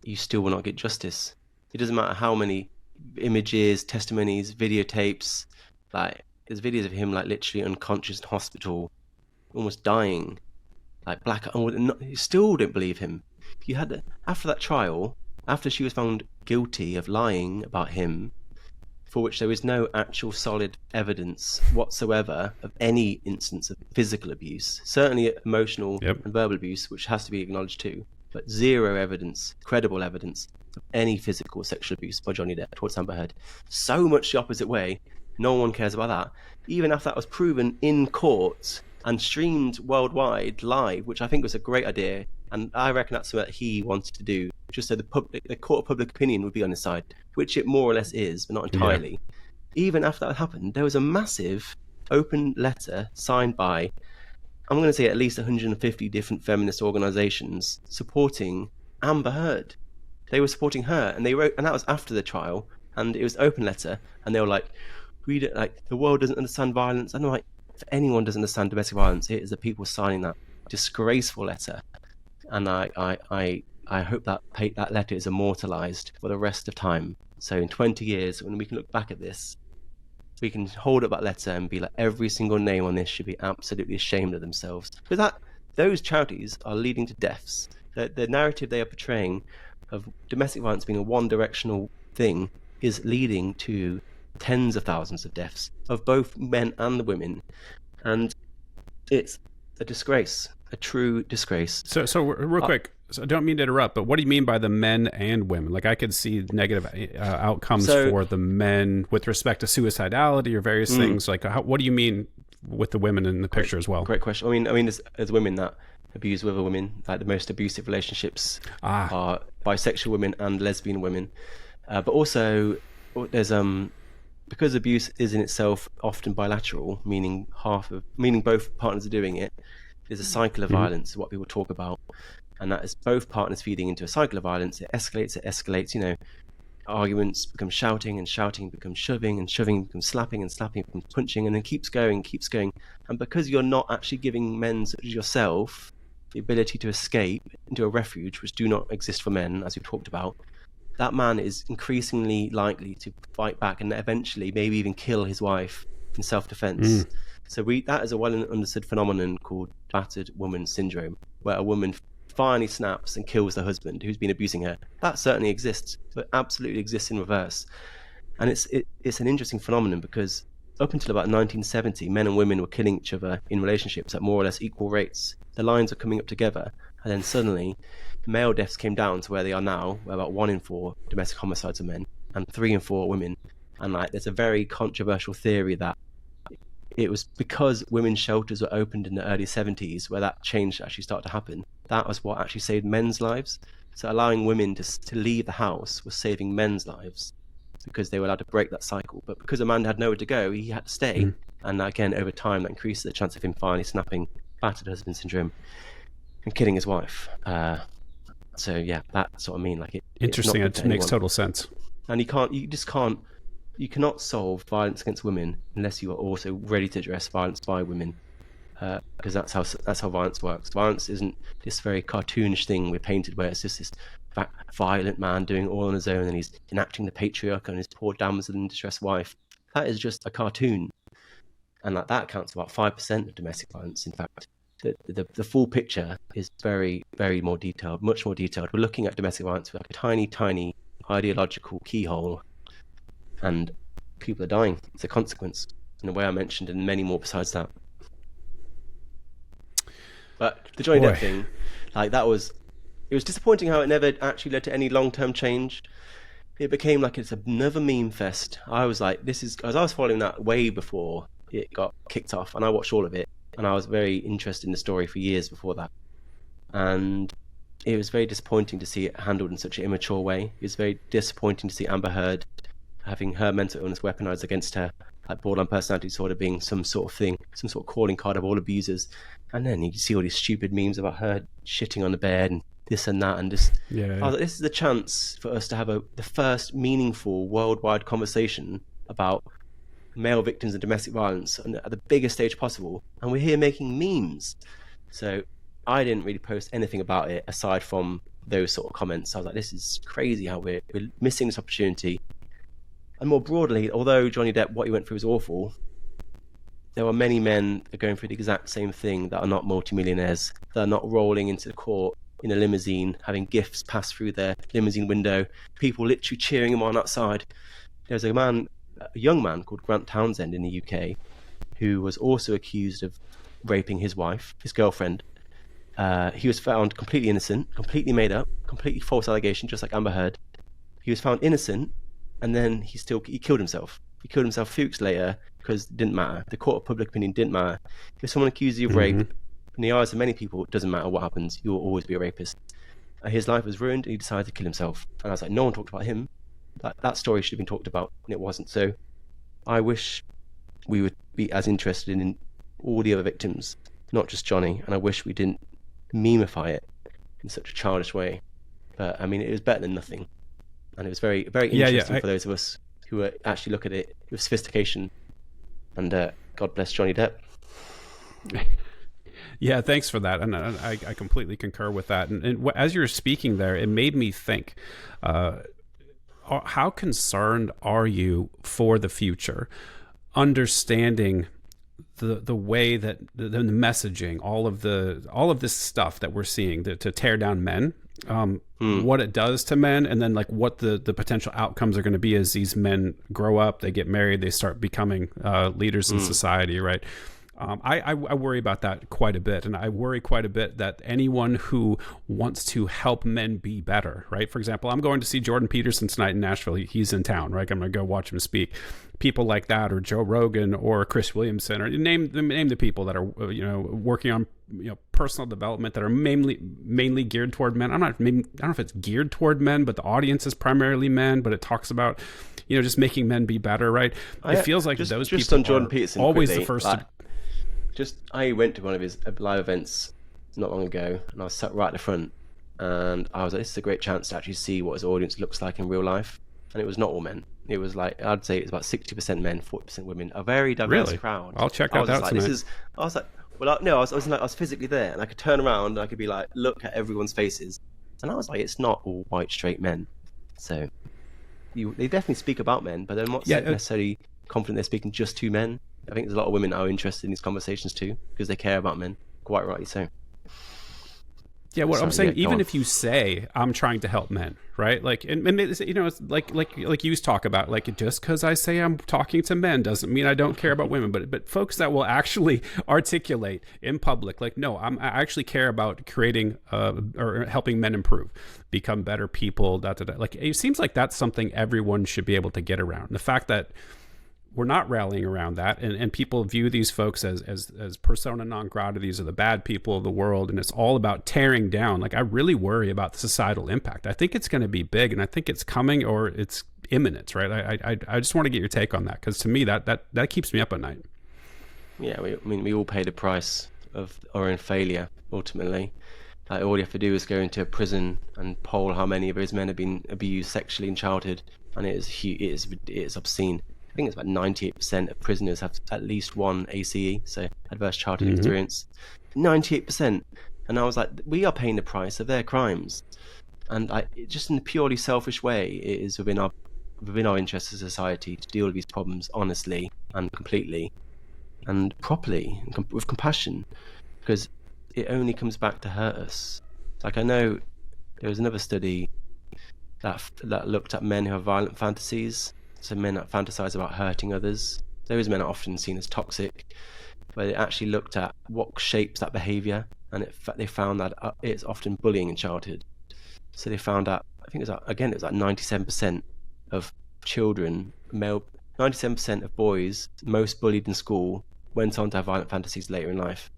you still will not get justice. It doesn't matter how many images, testimonies, videotapes, like there's videos of him like literally unconscious in hospital, almost dying, like black. You still don't believe him. You had after that trial, after she was found guilty of lying about him, for which there is no actual solid evidence whatsoever of any instance of physical abuse, certainly emotional and verbal abuse, which has to be acknowledged too, but zero evidence, credible evidence, of any physical sexual abuse by Johnny Depp towards Amber Heard. So much the opposite way. No one cares about that. Even after that was proven in court and streamed worldwide live, which I think was a great idea, and I reckon that's what he wanted to do, just so the court of public opinion would be on his side, which it more or less is, but not entirely. Yeah. Even after that happened, there was a massive open letter signed by, I'm going to say, at least 150 different feminist organizations supporting Amber Heard. They were supporting her, and they wrote, and that was after the trial, and it was an open letter, and they were like, read it, like, the world doesn't understand violence. And I'm like, if anyone doesn't understand domestic violence, it is the people signing that disgraceful letter. And I hope that letter is immortalized for the rest of time. So in 20 years, when we can look back at this, we can hold up that letter and be like, every single name on this should be absolutely ashamed of themselves. Because those charities are leading to deaths. The narrative they are portraying of domestic violence being a one-directional thing is leading to tens of thousands of deaths of both men and the women. And it's a disgrace. A true disgrace. So real quick, so I don't mean to interrupt, but what do you mean by the men and women? Like, I could see negative outcomes for the men with respect to suicidality or various things. Like, what do you mean with the women in the picture as well? Great question. I mean, there's women that abuse other women. Like, the most abusive relationships are bisexual women and lesbian women. But also, there's because abuse is in itself often bilateral, meaning both partners are doing it. There's a cycle of violence, what people talk about, and that is both partners feeding into a cycle of violence. It escalates. You know, arguments becomes shouting, and shouting becomes shoving, and shoving becomes slapping, and slapping becomes punching, and then keeps going. And because you're not actually giving men such as yourself the ability to escape into a refuge, which do not exist for men, as we've talked about, that man is increasingly likely to fight back and eventually maybe even kill his wife in self-defense. So that is a well understood phenomenon called battered woman syndrome, where a woman finally snaps and kills the husband who's been abusing her. That certainly exists, but absolutely exists in reverse. And it's an interesting phenomenon because up until about 1970, men and women were killing each other in relationships at more or less equal rates. The lines were coming up together, and then suddenly male deaths came down to where they are now, where about 1 in 4 domestic homicides are men and 3 in 4 women. And there's a very controversial theory that it was because women's shelters were opened in the early 70s where that change actually started to happen. That was what actually saved men's lives. So allowing women to leave the house was saving men's lives because they were allowed to break that cycle. But because a man had nowhere to go, he had to stay. And again, over time, that increased the chance of him finally snapping, battered husband syndrome, and killing his wife. So yeah, that's what I mean. Interesting. It makes total sense. And you cannot solve violence against women unless you are also ready to address violence by women, because that's how violence works. Violence isn't this very cartoonish thing we're painted where it's just this violent man doing it all on his own and he's enacting the patriarch on his poor damsel and distressed wife. That is just a cartoon, and that accounts for about 5% of domestic violence. In fact, the full picture is very, very more detailed, much more detailed. We're looking at domestic violence with a tiny ideological keyhole. And people are dying. It's a consequence in a way I mentioned, and many more besides that. But the Johnny Depp thing, it was disappointing how it never actually led to any long-term change. It became it's another meme fest. I was like, because I was following that way before it got kicked off, and I watched all of it, and I was very interested in the story for years before that. And it was very disappointing to see it handled in such an immature way. It was very disappointing to see Amber Heard having her mental illness weaponized against her, like borderline personality disorder being some sort of thing, some sort of calling card of all abusers. And then you see all these stupid memes about her shitting on the bed and this and that, and just I was like, this is the chance for us to have the first meaningful worldwide conversation about male victims of domestic violence at the biggest stage possible, and we're here making memes. So I didn't really post anything about it aside from those sort of comments. I was like, this is crazy how we're missing this opportunity. And more broadly, although Johnny Depp, what he went through was awful, there are many men that are going through the exact same thing that are not multimillionaires, that are not rolling into the court in a limousine, having gifts pass through their limousine window, people literally cheering him on outside. There's a young man called Grant Townsend in the UK who was also accused of raping his wife, his girlfriend. He was found completely innocent, completely made up, completely false allegation, just like Amber Heard. He was found innocent, and then he killed himself. He killed himself a few weeks later because it didn't matter. The court of public opinion didn't matter. If someone accuses you of rape, in the eyes of many people, it doesn't matter what happens. You will always be a rapist. His life was ruined, and he decided to kill himself. And I was like, no one talked about him. That story should have been talked about, and it wasn't. So I wish we would be as interested in all the other victims, not just Johnny. And I wish we didn't memify it in such a childish way. But I mean, it was better than nothing. And it was very, very interesting for those of us who actually look at it with sophistication. And God bless Johnny Depp. Yeah, thanks for that. And I completely concur with that. And as you were speaking there, it made me think, how concerned are you for the future, understanding the way that the messaging, all of this stuff that we're seeing to tear down men, what it does to men, and then what the potential outcomes are going to be as these men grow up, they get married, they start becoming leaders in society, right? I worry about that quite a bit, and I worry quite a bit that anyone who wants to help men be better, right? For example, I'm going to see Jordan Peterson tonight in Nashville. He's in town, right? I'm going to go watch him speak. People like that, or Joe Rogan, or Chris Williamson, or name the people that are working on personal development that are mainly geared toward men. I don't know if it's geared toward men, but the audience is primarily men. But it talks about just making men be better, right? It feels like those people on Jordan Peterson always quickly, the first. I went to one of his live events not long ago, and I was sat right at the front, and I was like, this is a great chance to actually see what his audience looks like in real life. and it was not all men. It was like, I'd say it's about 60% men, 40% women, a very diverse Really? crowd. I'll check I that was out just like, tonight. I was like, well, no, I was physically there, and I could turn around and I could be like, look at everyone's faces, and I was like, it's not all white straight men. So they definitely speak about men, but they're not Yeah, necessarily confident they're speaking just to men. I think there's a lot of women that are interested in these conversations too, because they care about men, quite rightly so. Yeah, what I'm Sorry, saying, yeah, go even on. if you say I'm trying to help men, right? Like, and it's, it's like you talk about, like, just because I say I'm talking to men doesn't mean I don't care about women. But folks that will actually articulate in public, like, no, I actually care about creating or helping men improve, become better people. Like, it seems like that's something everyone should be able to get around. The fact that we're not rallying around that, and people view these folks as persona non grata. These are the bad people of the world, and it's all about tearing down. Like, I really worry about the societal impact. I think it's going to be big, and I think it's coming, or it's imminent, right? I just want to get your take on that, because to me that keeps me up at night. Yeah, we all pay the price of our own failure ultimately. Like, all you have to do is go into a prison and poll how many of those men have been abused sexually in childhood, and it is obscene. I think it's about 98% of prisoners have at least one ACE, so adverse childhood experience. 98%, and I was like, we are paying the price of their crimes, and just in a purely selfish way, it is within our interest as a society to deal with these problems honestly and completely and properly and with compassion, because it only comes back to hurt us. Like, I know there was another study that looked at men who have violent fantasies. So men that fantasize about hurting others, those men are often seen as toxic. But it actually looked at what shapes that behavior, and they found that it's often bullying in childhood. So they found out, I think it was like 97% of children, 97% of boys, most bullied in school, went on to have violent fantasies later in life.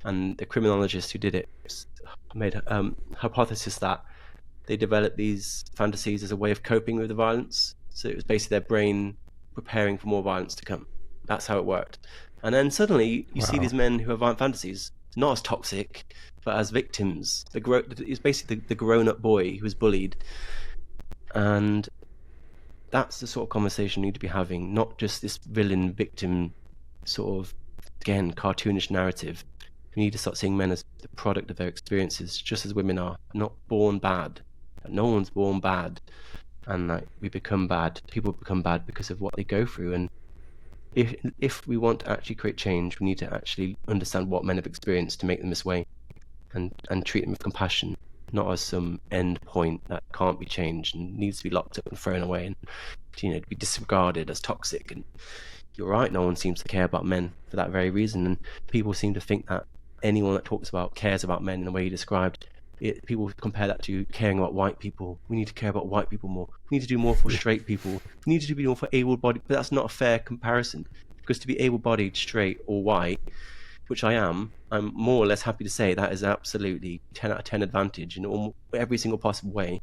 And the criminologist who did it made a hypothesis that they developed these fantasies as a way of coping with the violence. So it was basically their brain preparing for more violence to come. That's how it worked. And then suddenly you see these men who have violent fantasies, not as toxic, but as victims. It's basically the grown-up boy who was bullied. And that's the sort of conversation we need to be having, not just this villain-victim sort of, again, cartoonish narrative. We need to start seeing men as the product of their experiences, just as women are, not born bad. No one's born bad. And like, we become bad. People become bad because of what they go through. And if we want to actually create change, we need to actually understand what men have experienced to make them this way, and treat them with compassion, not as some end point that can't be changed and needs to be locked up and thrown away and to be disregarded as toxic. And you're right, no one seems to care about men for that very reason. And people seem to think that anyone that talks about cares about men in the way you described. People compare that to caring about white people. We need to care about white people more. We need to do more for straight people. We need to do more for able-bodied. But that's not a fair comparison, because to be able-bodied, straight, or white, which I'm more or less happy to say that is absolutely 10 out of 10 advantage in every single possible way.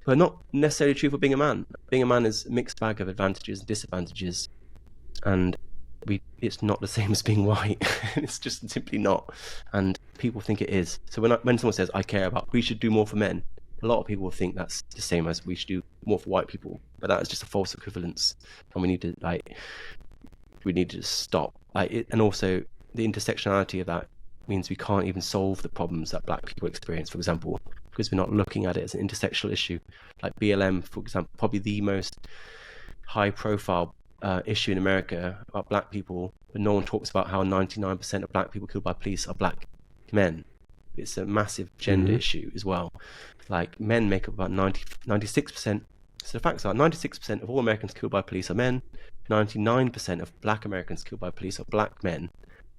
But not necessarily true for being a man. Being a man is a mixed bag of advantages and disadvantages, and it's not the same as being white. It's just simply not, and people think it is. So when someone says I care about, we should do more for men, a lot of people think that's the same as we should do more for white people, but that is just a false equivalence, and we need to stop. And also the intersectionality of that means we can't even solve the problems that black people experience, for example, because we're not looking at it as an intersectional issue. Like BLM, for example, probably the most high profile issue in America about black people, but no one talks about how 99% of black people killed by police are black men. It's a massive gender issue as well. Like, men make up about 96%. So the facts are 96% of all Americans killed by police are men, 99% of black Americans killed by police are black men.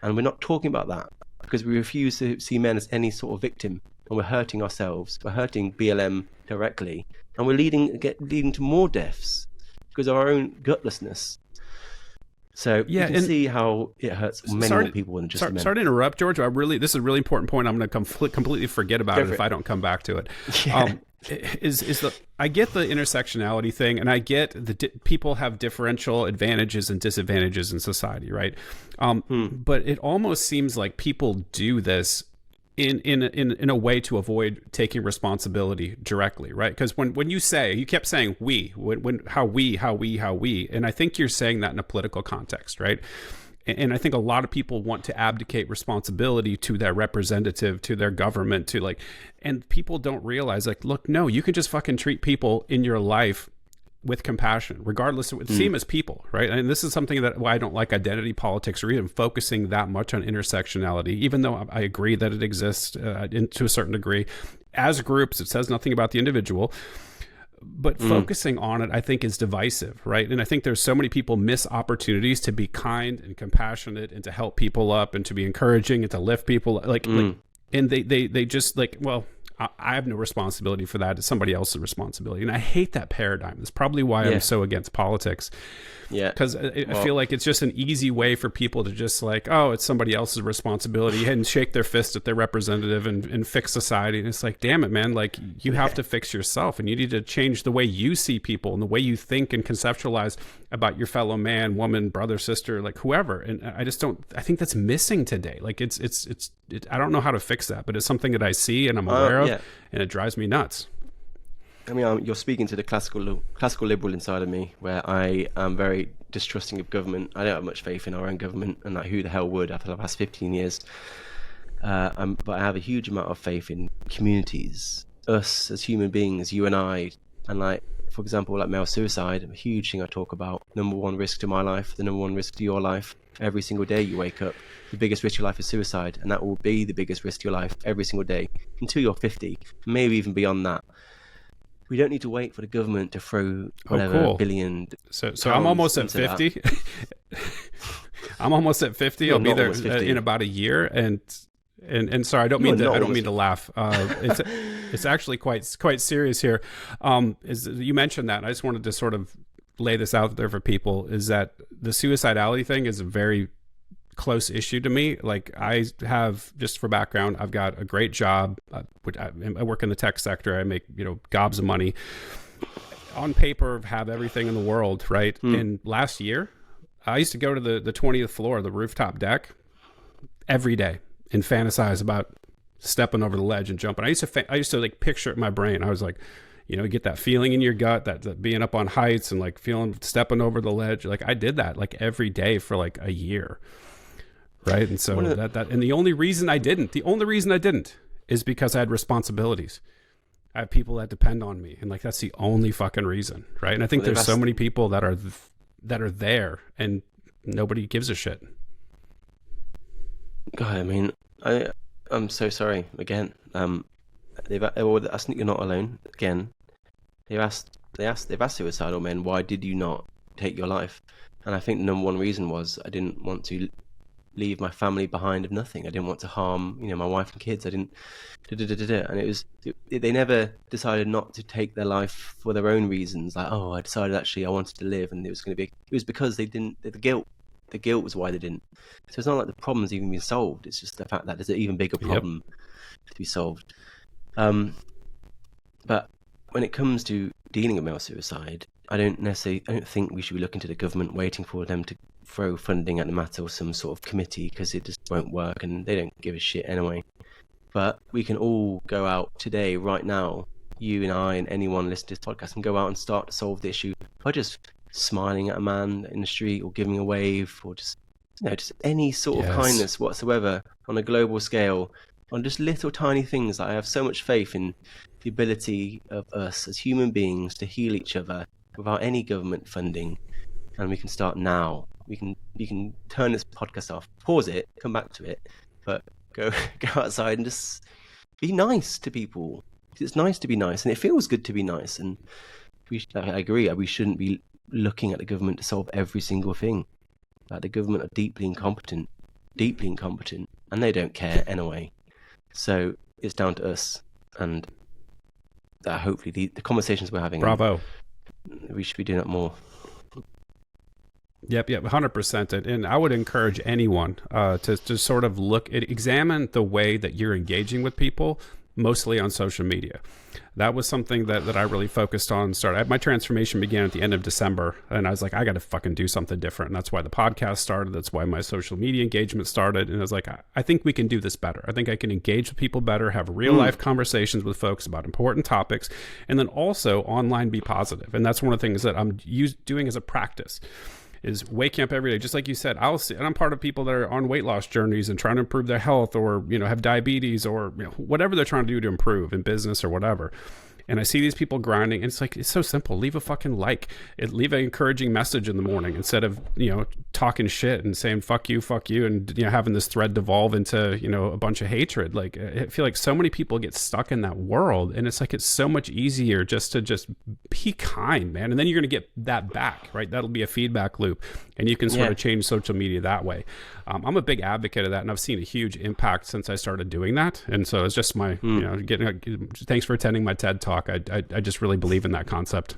And we're not talking about that because we refuse to see men as any sort of victim, and we're hurting ourselves. We're hurting BLM directly, and we're leading to more deaths because of our own gutlessness. So you can see how it hurts many more people than just men. Sorry to interrupt, George. This is a really important point. I'm going to completely forget about it if I don't come back to it. Yeah. I get the intersectionality thing, and I get people have differential advantages and disadvantages in society, right? But it almost seems like people do this in a way to avoid taking responsibility directly, right? Because when you kept saying how we, and I think you're saying that in a political context, right? And I think a lot of people want to abdicate responsibility to their representative, to their government, and people don't realize, like, look, no, you can just fucking treat people in your life with compassion, regardless of see them as people, right? And this is something that why I don't like identity politics or even focusing that much on intersectionality, even though I agree that it exists to a certain degree. As groups, it says nothing about the individual, but focusing on it, I think, is divisive, right? And I think there's so many people miss opportunities to be kind and compassionate and to help people up and to be encouraging and to lift people, and they just like, well, I have no responsibility for that. It's somebody else's responsibility. And I hate that paradigm. That's probably why I'm so against politics. Yeah. Because I feel like it's just an easy way for people to just like, oh, it's somebody else's responsibility and shake their fist at their representative and fix society. And it's like, damn it, man. Like, you have to fix yourself, and you need to change the way you see people and the way you think and conceptualize about your fellow man, woman, brother, sister, like whoever. And I think that's missing today. Like I don't know how to fix that, but it's something that I see and I'm aware of, and it drives me nuts. I mean, you're speaking to the classical liberal inside of me, where I am very distrusting of government. I don't have much faith in our own government, and like, who the hell would after the past 15 years? But I have a huge amount of faith in communities, us as human beings, you and I. And like, for example, like male suicide, a huge thing I talk about. Number one risk to my life, the number one risk to your life. Every single day you wake up, the biggest risk to your life is suicide, and that will be the biggest risk to your life every single day until you're 50, maybe even beyond that. We don't need to wait for the government to throw whatever billion. So I'm almost at 50. I'm almost at 50. I'll be there in about a year. And sorry, I don't mean to laugh. It's actually quite serious here. You mentioned that, and I just wanted to sort of lay this out there for people, is that the suicidality thing is a very close issue to me. Like, I have, just for background, I've got a great job. I work in the tech sector. I make, gobs of money. On paper, have everything in the world, right? And last year, I used to go to the 20th floor, the rooftop deck, every day and fantasize about stepping over the ledge and jumping. I used to like picture it in my brain. I was like, you get that feeling in your gut, that being up on heights and like stepping over the ledge. Like, I did that like every day for like a year. Right. And so and the only reason I didn't is because I had responsibilities. I have people that depend on me. And like, that's the only fucking reason. Right. And I think there's so many people that are there and nobody gives a shit. God, I mean, I'm so sorry again. You're not alone again. They've asked suicidal men, why did you not take your life? And I think the number one reason was, I didn't want to leave my family behind of nothing. I didn't want to harm, my wife and kids. I didn't, and they never decided not to take their life for their own reasons. Like, oh, I decided actually I wanted to live, and it was because they didn't. The guilt was why they didn't. So it's not like the problem's even been solved. It's just the fact that there's an even bigger problem to be solved. But when it comes to dealing with male suicide, I don't think we should be looking to the government, waiting for them to throw funding at the matter or some sort of committee, because it just won't work and they don't give a shit anyway. But we can all go out today, right now, you and I and anyone listening to this podcast, and go out and start to solve the issue by just smiling at a man in the street, or giving a wave, or just any sort of kindness whatsoever on a global scale, on just little tiny things. I have so much faith in the ability of us as human beings to heal each other without any government funding, and we can start now. You can turn this podcast off, pause it, come back to it, but go outside and just be nice to people. It's nice to be nice, and it feels good to be nice. And I agree, we shouldn't be looking at the government to solve every single thing. Like, the government are deeply incompetent, and they don't care anyway. So it's down to us, and hopefully the conversations we're having. Bravo. We should be doing that more. Yep, 100%. And I would encourage anyone to sort of examine the way that you're engaging with people, mostly on social media. That was something that I really focused on. My transformation began at the end of December, and I was like, I got to fucking do something different. And that's why the podcast started. That's why my social media engagement started. And I was like, I think we can do this better. I think I can engage with people better, have real life conversations with folks about important topics, and then also online be positive. And that's one of the things that I'm doing as a practice. Is waking up every day, just like you said. And I'm part of people that are on weight loss journeys and trying to improve their health, or have diabetes, or whatever they're trying to do to improve in business or whatever. And I see these people grinding, and it's so simple. Leave a fucking leave an encouraging message in the morning instead of talking shit and saying fuck you, and having this thread devolve into a bunch of hatred. Like, I feel like so many people get stuck in that world, and it's so much easier just to be kind, man. And then you're gonna get that back, right? That'll be a feedback loop, and you can sort of change social media that way. I'm a big advocate of that, and I've seen a huge impact since I started doing that. And so it's just my thanks for attending my TED talk. I just really believe in that concept.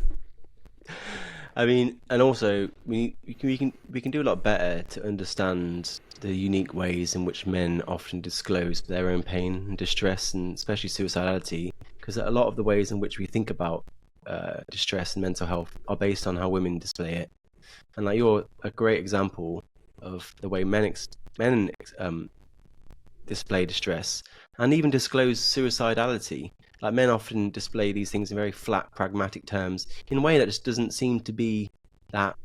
I mean, and also we can do a lot better to understand the unique ways in which men often disclose their own pain and distress, and especially suicidality, because a lot of the ways in which we think about distress and mental health are based on how women display it. And like, you're a great example of the way men display distress and even disclose suicidality. Like, men often display these things in very flat, pragmatic terms in a way that just doesn't seem to be that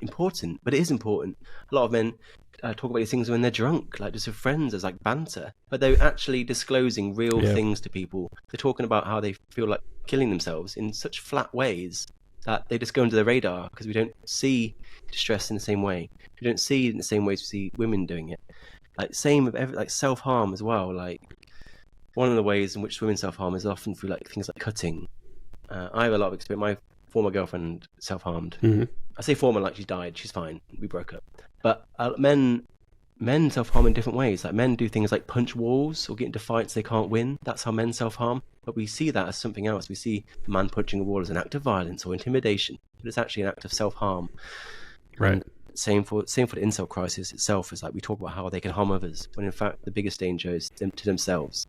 important, but it is important. A lot of men talk about these things when they're drunk, like just with friends, as like banter, but they're actually disclosing real things to people. They're talking about how they feel like killing themselves in such flat ways that they just go under the radar, because we don't see distress in the same way. We don't see it in the same ways we see women doing it. Like, same with like self-harm as well. Like, one of the ways in which women self-harm is often through like things like cutting. I have a lot of experience. My former girlfriend self-harmed. Mm-hmm. I say former like she died. She's fine. We broke up. But men self-harm in different ways. Like, men do things like punch walls or get into fights they can't win. That's how men self-harm. But we see that as something else. We see a man punching a wall as an act of violence or intimidation, but it's actually an act of self-harm. Right. And same for the incel crisis itself. Is like, we talk about how they can harm others, when in fact the biggest danger is to themselves.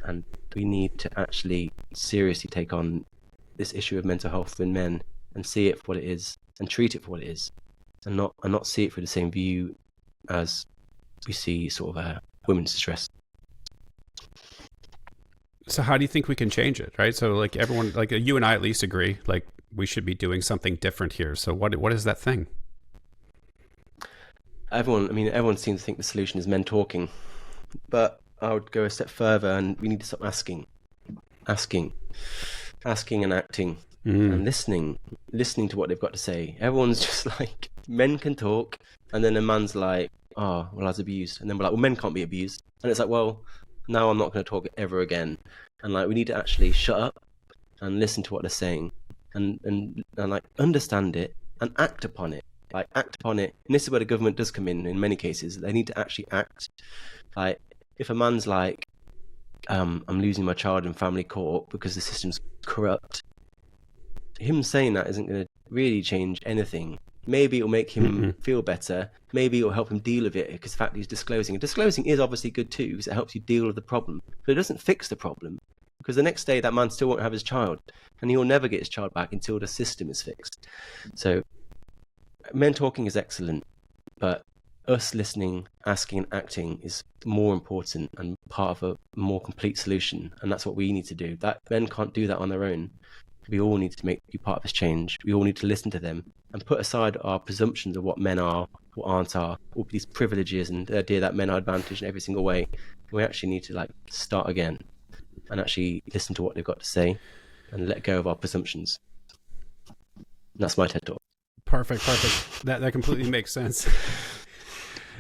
And we need to actually seriously take on this issue of mental health in men and see it for what it is, and treat it for what it is, and not see it through the same view as we see sort of women's distress. So how do you think we can change it, right? So like, everyone, like you and I at least agree, like we should be doing something different here. So what is that thing? Everyone seems to think the solution is men talking, but I would go a step further, and we need to stop asking and acting, and listening to what they've got to say. Everyone's just like, men can talk, and then a man's like, oh, well, I was abused, and then we're like, well, men can't be abused, and it's like, well, now I'm not going to talk ever again. And like, we need to actually shut up and listen to what they're saying, and like, understand it and act upon it. Like, act upon it. And this is where the government does come in many cases. They need to actually act. Like, if a man's like, I'm losing my child in family court because the system's corrupt, him saying that isn't going to really change anything. Maybe it'll make him feel better. Maybe it'll help him deal with it, because the fact he's disclosing. And disclosing is obviously good too, because it helps you deal with the problem. But it doesn't fix the problem, because the next day that man still won't have his child, and he will never get his child back until the system is fixed. So men talking is excellent, but us listening, asking and acting is more important and part of a more complete solution. And that's what we need to do. That men can't do that on their own. We all need to be part of this change. We all need to listen to them and put aside our presumptions of what men are, what aren't, all these privileges and the idea that men are advantaged in every single way. We actually need to like start again and actually listen to what they've got to say and let go of our presumptions. And that's my TED Talk. Perfect. That completely makes sense.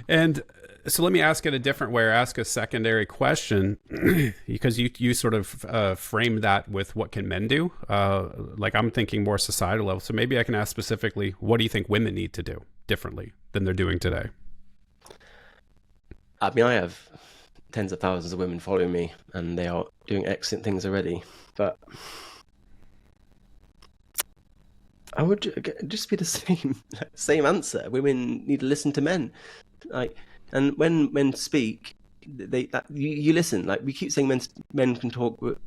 And so let me ask it a different way, or ask a secondary question, because you sort of framed that with what can men do. Like, I'm thinking more societal level. So maybe I can ask specifically, what do you think women need to do differently than they're doing today? I mean, I have tens of thousands of women following me, and they are doing excellent things already. But I would just be the same answer. Women need to listen to men. Like, and when men speak, you listen. Like, we keep saying men can talk, but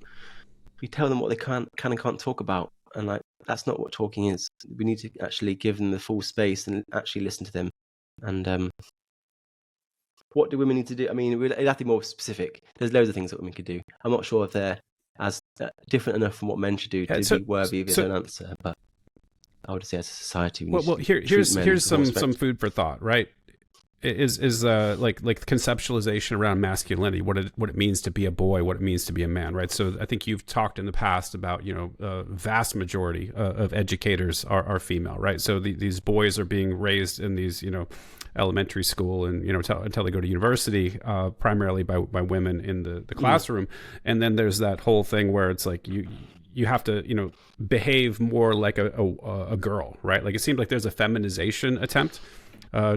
we tell them what they can and can't talk about, and like, that's not what talking is. We need to actually give them the full space and actually listen to them. And what do women need to do? I mean, we'd have to be more specific. There's loads of things that women could do. I'm not sure if they're as different enough from what men should do to be worthy of their own answer, but I would say as a society, here's some food for thought, right? Is like conceptualization around masculinity, what it means to be a boy, what it means to be a man, right? So I think you've talked in the past about, vast majority of educators are female, right? So these boys are being raised in these, elementary school and, until they go to university, primarily by women in the classroom. And then there's that whole thing where it's like you have to, behave more like a girl, right? Like, it seems like there's a feminization attempt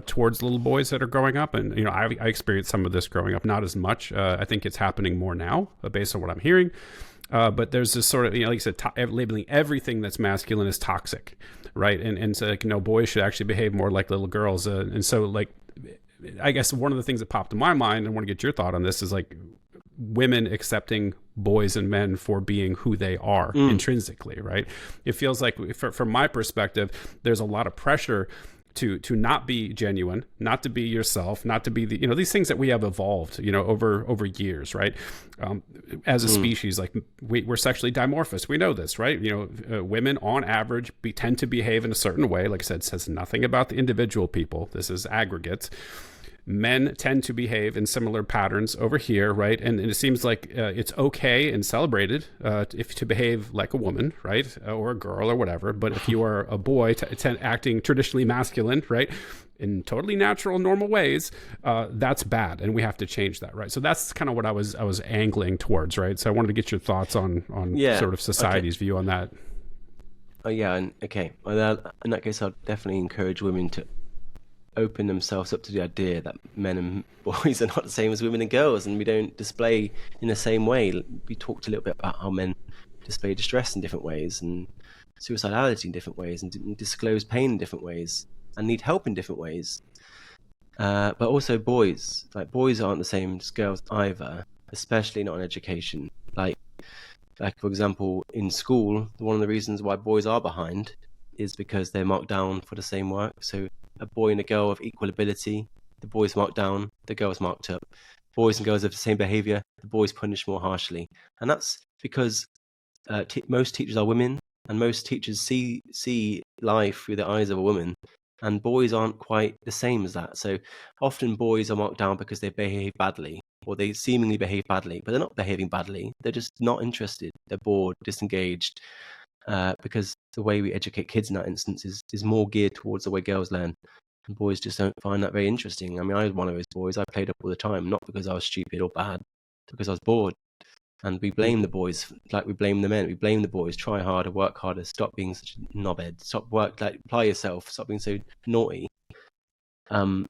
towards little boys that are growing up. And, I experienced some of this growing up, not as much. I think it's happening more now based on what I'm hearing. But there's this sort of, like you said, labeling everything that's masculine as toxic, right? And so, like, boys should actually behave more like little girls. And so, like, I guess one of the things that popped in my mind, and I want to get your thought on this, is like women accepting boys and men for being who they are intrinsically, right? It feels like, from my perspective, there's a lot of pressure to not be genuine, not to be yourself, not to be the, these things that we have evolved, over years, right? As a species, like, we're sexually dimorphous. We know this, right? Women on average tend to behave in a certain way. Like I said, it says nothing about the individual people. This is aggregates. Men tend to behave in similar patterns over here, right? And it seems like it's okay and celebrated if to behave like a woman, right, or a girl or whatever. But if you are a boy acting traditionally masculine, right, in totally natural, normal ways, that's bad, and we have to change that, right? So that's kind of what I was angling towards, right? So I wanted to get your thoughts on sort of society's view on that. Oh yeah, and okay. Well, in that case, I'd definitely encourage women to open themselves up to the idea that men and boys are not the same as women and girls, and we don't display in the same way. We talked a little bit about how men display distress in different ways, and suicidality in different ways, and disclose pain in different ways, and need help in different ways. But also boys aren't the same as girls either, especially not in education. Like for example, in school, one of the reasons why boys are behind is because they're marked down for the same work. So a boy and a girl of equal ability, the boy's marked down, the girl's marked up. Boys and girls have the same behavior, the boys punished more harshly. And that's because most teachers are women, and most teachers see life through the eyes of a woman, and boys aren't quite the same as that. So often boys are marked down because they behave badly, or they seemingly behave badly, but they're not behaving badly. They're just not interested. They're bored, disengaged, because the way we educate kids in that instance is more geared towards the way girls learn. And boys just don't find that very interesting. I mean, I was one of those boys. I played up all the time, not because I was stupid or bad, because I was bored. And we blame the boys like we blame the men. We blame the boys. Try harder, work harder, stop being such a knobhead, apply yourself, stop being so naughty. And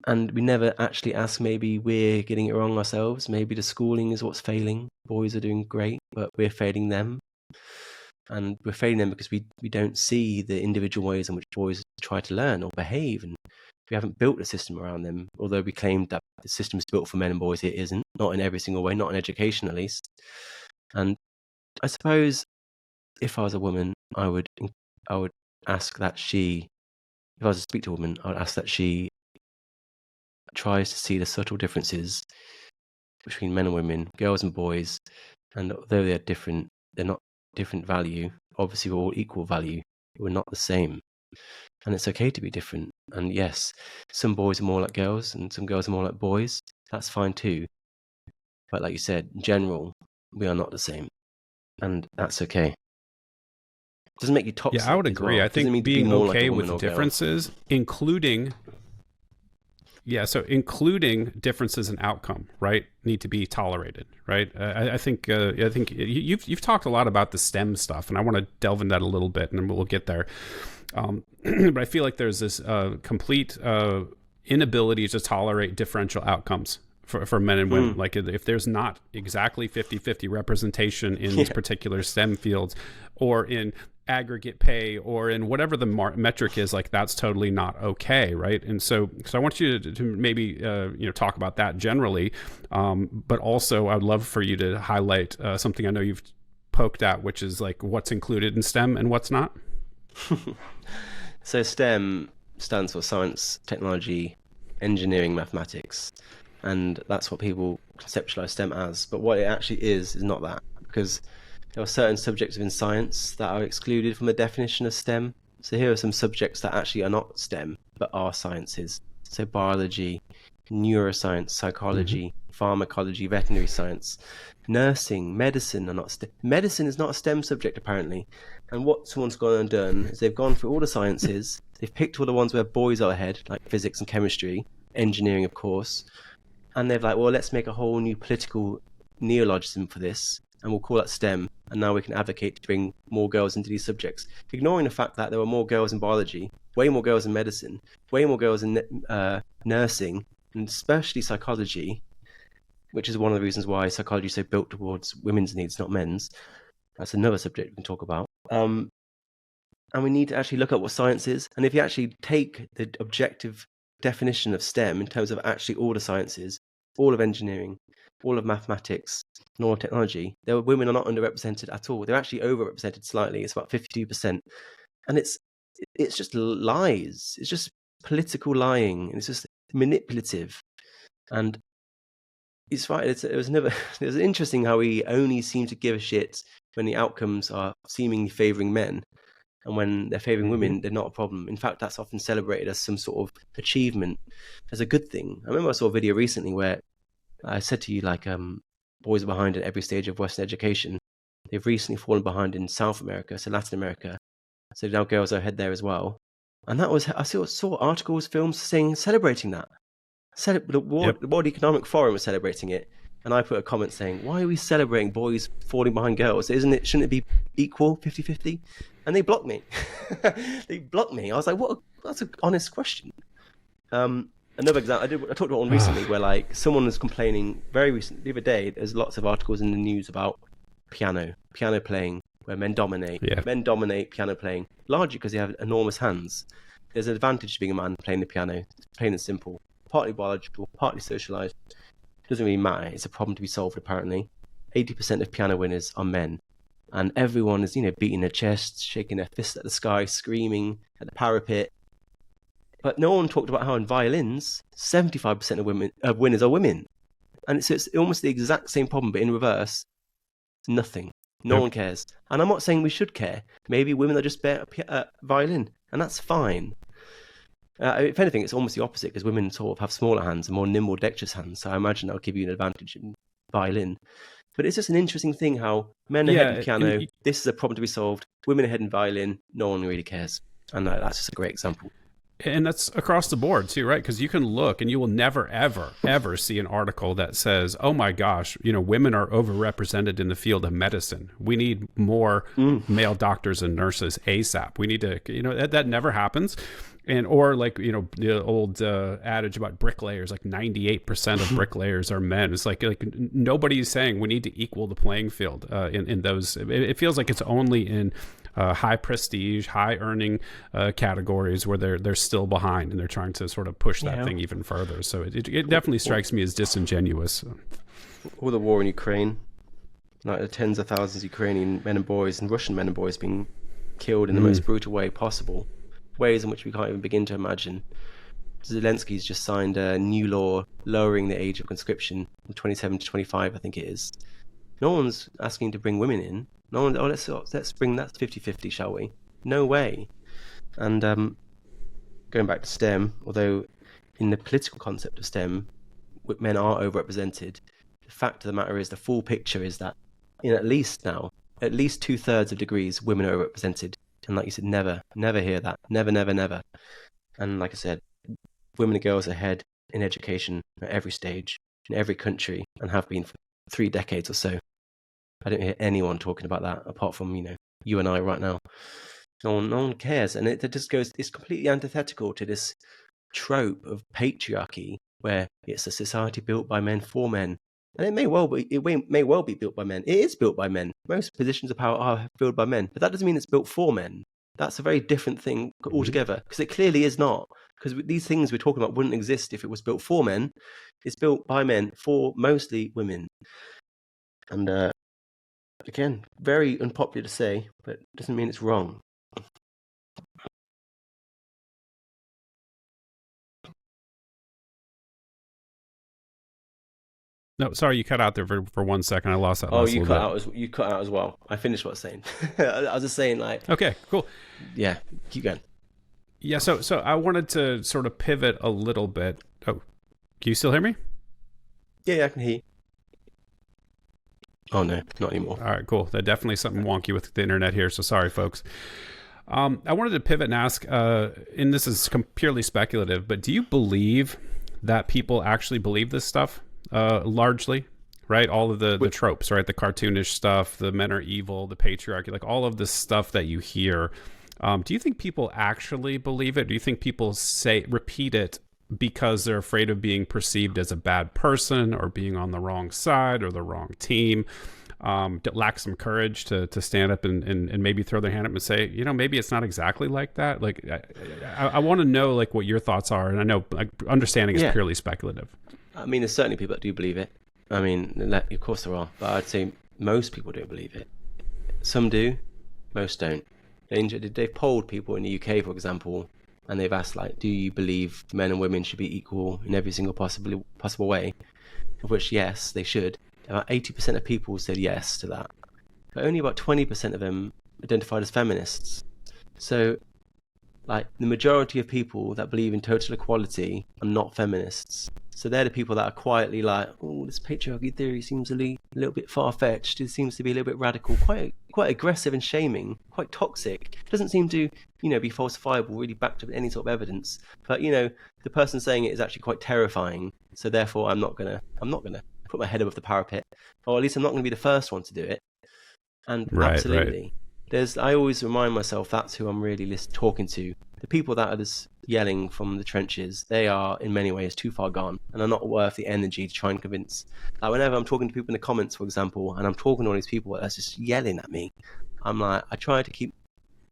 we never actually ask, maybe we're getting it wrong ourselves. Maybe the schooling is what's failing. Boys are doing great, but we're failing them. And we're failing them because we don't see the individual ways in which boys try to learn or behave. And we haven't built a system around them. Although we claim that the system is built for men and boys, it isn't. Not in every single way, not in education at least. And I suppose if I was a woman, I would ask that if I was to speak to a woman, I would ask that she tries to see the subtle differences between men and women, girls and boys. And although they're different, they're not different value. Obviously, we're all equal value. We're not the same. And it's okay to be different. And yes, some boys are more like girls and some girls are more like boys. That's fine too. But like you said, in general, we are not the same. And that's okay. Doesn't make you toxic. Yeah, I would agree. Well. I think being okay with differences, including differences in outcome, right, need to be tolerated, right? I think you've talked a lot about the STEM stuff, and I want to delve into that a little bit, and then we'll get there. But I feel like there's this complete inability to tolerate differential outcomes for men and women. Like if there's not exactly 50-50 representation in these particular STEM fields, or in aggregate pay or in whatever the metric is, like that's totally not okay, right? And so I want you to maybe talk about that generally, but also I'd love for you to highlight something I know you've poked at, which is like what's included in STEM and what's not. So STEM stands for science, technology, engineering, mathematics, and that's what people conceptualize STEM as. But what it actually is not that, because there are certain subjects within science that are excluded from the definition of STEM. So here are some subjects that actually are not STEM, but are sciences. So biology, neuroscience, psychology, pharmacology, veterinary science, nursing, medicine are not STEM. Medicine is not a STEM subject, apparently. And what someone's gone and done is they've gone through all the sciences, they've picked all the ones where boys are ahead, like physics and chemistry, engineering, of course, and they've like, well, let's make a whole new political neologism for this, and we'll call that STEM, and now we can advocate to bring more girls into these subjects, ignoring the fact that there were more girls in biology, way more girls in medicine, way more girls in nursing, and especially psychology, which is one of the reasons why psychology is so built towards women's needs, not men's. That's another subject we can talk about. And we need to actually look at what science is, and if you actually take the objective definition of STEM in terms of actually all the sciences, all of engineering, all of mathematics, and all of technology, women are not underrepresented at all. They're actually overrepresented slightly. It's about 52%. And it's just lies. It's just political lying. It's just manipulative. And it's right. It was interesting how we only seem to give a shit when the outcomes are seemingly favouring men. And when they're favouring women, they're not a problem. In fact, that's often celebrated as some sort of achievement, as a good thing. I remember I saw a video recently where I said to you, like, boys are behind at every stage of Western education. They've recently fallen behind in South America, so Latin America. So now girls are ahead there as well. And that was, I saw articles, films celebrating that. The World Economic Forum was celebrating it. And I put a comment saying, why are we celebrating boys falling behind girls? Shouldn't it be equal, 50-50? And they blocked me. They blocked me. I was like, that's an honest question. Another example, I talked about one recently where like someone was complaining very recently, the other day, there's lots of articles in the news about piano playing, where men dominate. Yeah. Men dominate piano playing, largely because they have enormous hands. There's an advantage to being a man playing the piano. It's plain and simple. Partly biological, partly socialized. Doesn't really matter. It's a problem to be solved, apparently. 80% of piano winners are men. And everyone is, beating their chests, shaking their fists at the sky, screaming at the parapet. But no one talked about how in violins, 75% of winners are women. And it's almost the exact same problem, but in reverse. Nothing. No one cares. And I'm not saying we should care. Maybe women are just better at violin, and that's fine. If anything, it's almost the opposite, because women sort of have smaller hands and more nimble, dexterous hands. So I imagine that'll give you an advantage in violin. But it's just an interesting thing how men are ahead in piano. This is a problem to be solved. Women are ahead in violin. No one really cares. And that's just a great example. And that's across the board too, right? Because you can look and you will never, ever, ever see an article that says, oh my gosh, women are overrepresented in the field of medicine. We need more male doctors and nurses ASAP. We need to, that never happens. And, or like, the old adage about bricklayers, like 98% of bricklayers are men. It's like nobody's saying we need to equal the playing field in those. It feels like it's only in high prestige, high earning categories where they're still behind and they're trying to sort of push that thing even further. So it definitely strikes me as disingenuous. All the war in Ukraine, like the tens of thousands of Ukrainian men and boys and Russian men and boys being killed in the most brutal way possible, ways in which we can't even begin to imagine. Zelensky's just signed a new law lowering the age of conscription from 27 to 25, I think it is. No one's asking to bring women in. No one, let's bring that 50-50, shall we? No way. And going back to STEM, although in the political concept of STEM, men are overrepresented, the fact of the matter is the full picture is that in at least 2/3 of degrees, women are overrepresented. And like you said, never hear that. Never. And like I said, women and girls are ahead in education at every stage, in every country, and have been for 3 decades or so. I don't hear anyone talking about that apart from, you and I right now. No one cares. And it just goes, it's completely antithetical to this trope of patriarchy where it's a society built by men for men. And it may well be built by men. It is built by men. Most positions of power are filled by men, but that doesn't mean it's built for men. That's a very different thing altogether, because it clearly is not. Because these things we're talking about wouldn't exist if it was built for men. It's built by men for mostly women. And again, very unpopular to say, but doesn't mean it's wrong. No, sorry, you cut out there for 1 second. I lost that. Oh, last you little cut bit. out. You cut out as well. I finished what I was saying. I was just saying, like, Okay, cool. yeah, keep going. Yeah, so I wanted to sort of pivot a little bit. Oh, can you still hear me? Yeah, I can hear you. Oh no, not anymore. All right, cool. That definitely something wonky with the internet here. So sorry, folks. I wanted to pivot and ask, and this is purely speculative, but do you believe that people actually believe this stuff largely? Right, all of the tropes, right? The cartoonish stuff, the men are evil, the patriarchy, like all of this stuff that you hear. Do you think people actually believe it? Do you think people repeat it because they're afraid of being perceived as a bad person or being on the wrong side or the wrong team? Lack some courage to stand up and maybe throw their hand up and say, maybe it's not exactly like that. Like, I want to know like what your thoughts are. And I know like, understanding is purely speculative. I mean, there's certainly people that do believe it. I mean, of course there are, but I'd say most people don't believe it. Some do, most don't. They've polled people in the UK, for example, and they've asked, like, do you believe men and women should be equal in every single possible way? Of which, yes, they should. About 80% of people said yes to that. But only about 20% of them identified as feminists. So, like, the majority of people that believe in total equality are not feminists. So they're the people that are quietly like, oh, this patriarchy theory seems a little bit far-fetched. It seems to be a little bit radical, quite aggressive and shaming, quite toxic. It doesn't seem to, be falsifiable, really backed up with any sort of evidence. But, the person saying it is actually quite terrifying. So therefore, I'm not gonna put my head above the parapet, or at least I'm not gonna be the first one to do it. And absolutely. Right. I always remind myself that's who I'm really talking to. The people that are just yelling from the trenches, they are in many ways too far gone and are not worth the energy to try and convince. Like whenever I'm talking to people in the comments, for example, and I'm talking to all these people that's just yelling at me, I'm like, I try to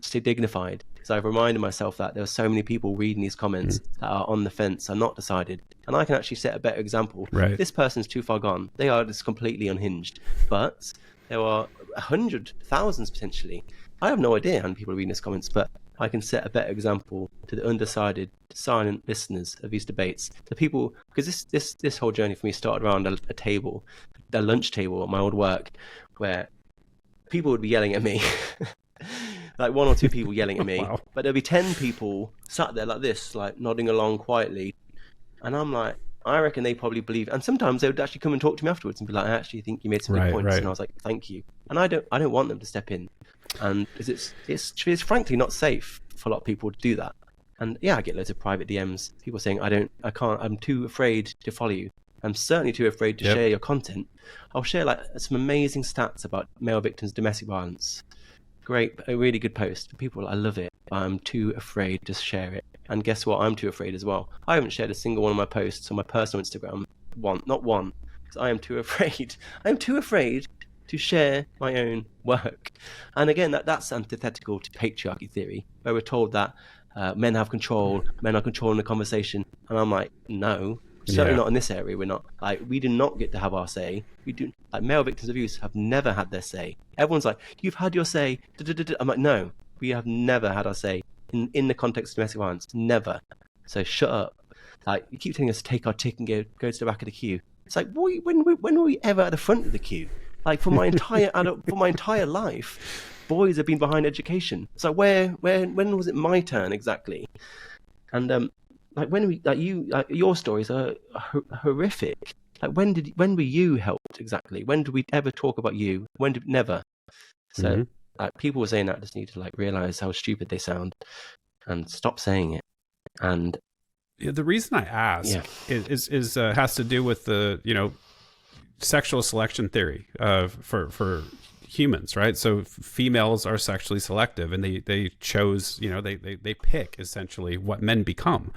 stay dignified, because I've reminded myself that there are so many people reading these comments that are on the fence, are not decided, and I can actually set a better example. Right. This person's too far gone. They are just completely unhinged. But there are 100,000 potentially. I have no idea how many people are reading these comments, but I can set a better example to the undecided, silent listeners of these debates. The people, because this whole journey for me started around a lunch table at my old work, where people would be yelling at me. Like one or two people yelling at me. Wow. But there'll be 10 people sat there like this, like nodding along quietly. And I'm like, I reckon they probably believe, and sometimes they would actually come and talk to me afterwards and be like, I actually think you made some good points. Right. And I was like, thank you. And I don't want them to step in. And it's frankly not safe for a lot of people to do that. And yeah, I get loads of private DMs, people saying, I'm too afraid to follow you. I'm certainly too afraid to share your content. I'll share like some amazing stats about male victims of domestic violence. Great, a really good post. For people, I love it. I'm too afraid to share it. And guess what? I'm too afraid as well. I haven't shared a single one of my posts on my personal Instagram. Not one. Because I am too afraid. I'm too afraid to share my own work. And again, that's antithetical to patriarchy theory, where we're told that men have control, men are controlling the conversation. And I'm like, no, certainly not in this area. We're not. Like, we do not get to have our say. We do. Like, male victims of abuse have never had their say. Everyone's like, you've had your say. I'm like, no, we have never had our say in the context of domestic violence. Never. So shut up. Like, you keep telling us to take our tick and go to the back of the queue. It's like, when were we ever at the front of the queue? Like, for my entire life, boys have been behind education. So when was it my turn exactly? And like your stories are horrific. Like when were you helped exactly? When did we ever talk about you? Never. So like people were saying that, just need to like realize how stupid they sound and stop saying it. And the reason I ask is has to do with the sexual selection theory for humans, right? So females are sexually selective, and they chose, they pick essentially what men become.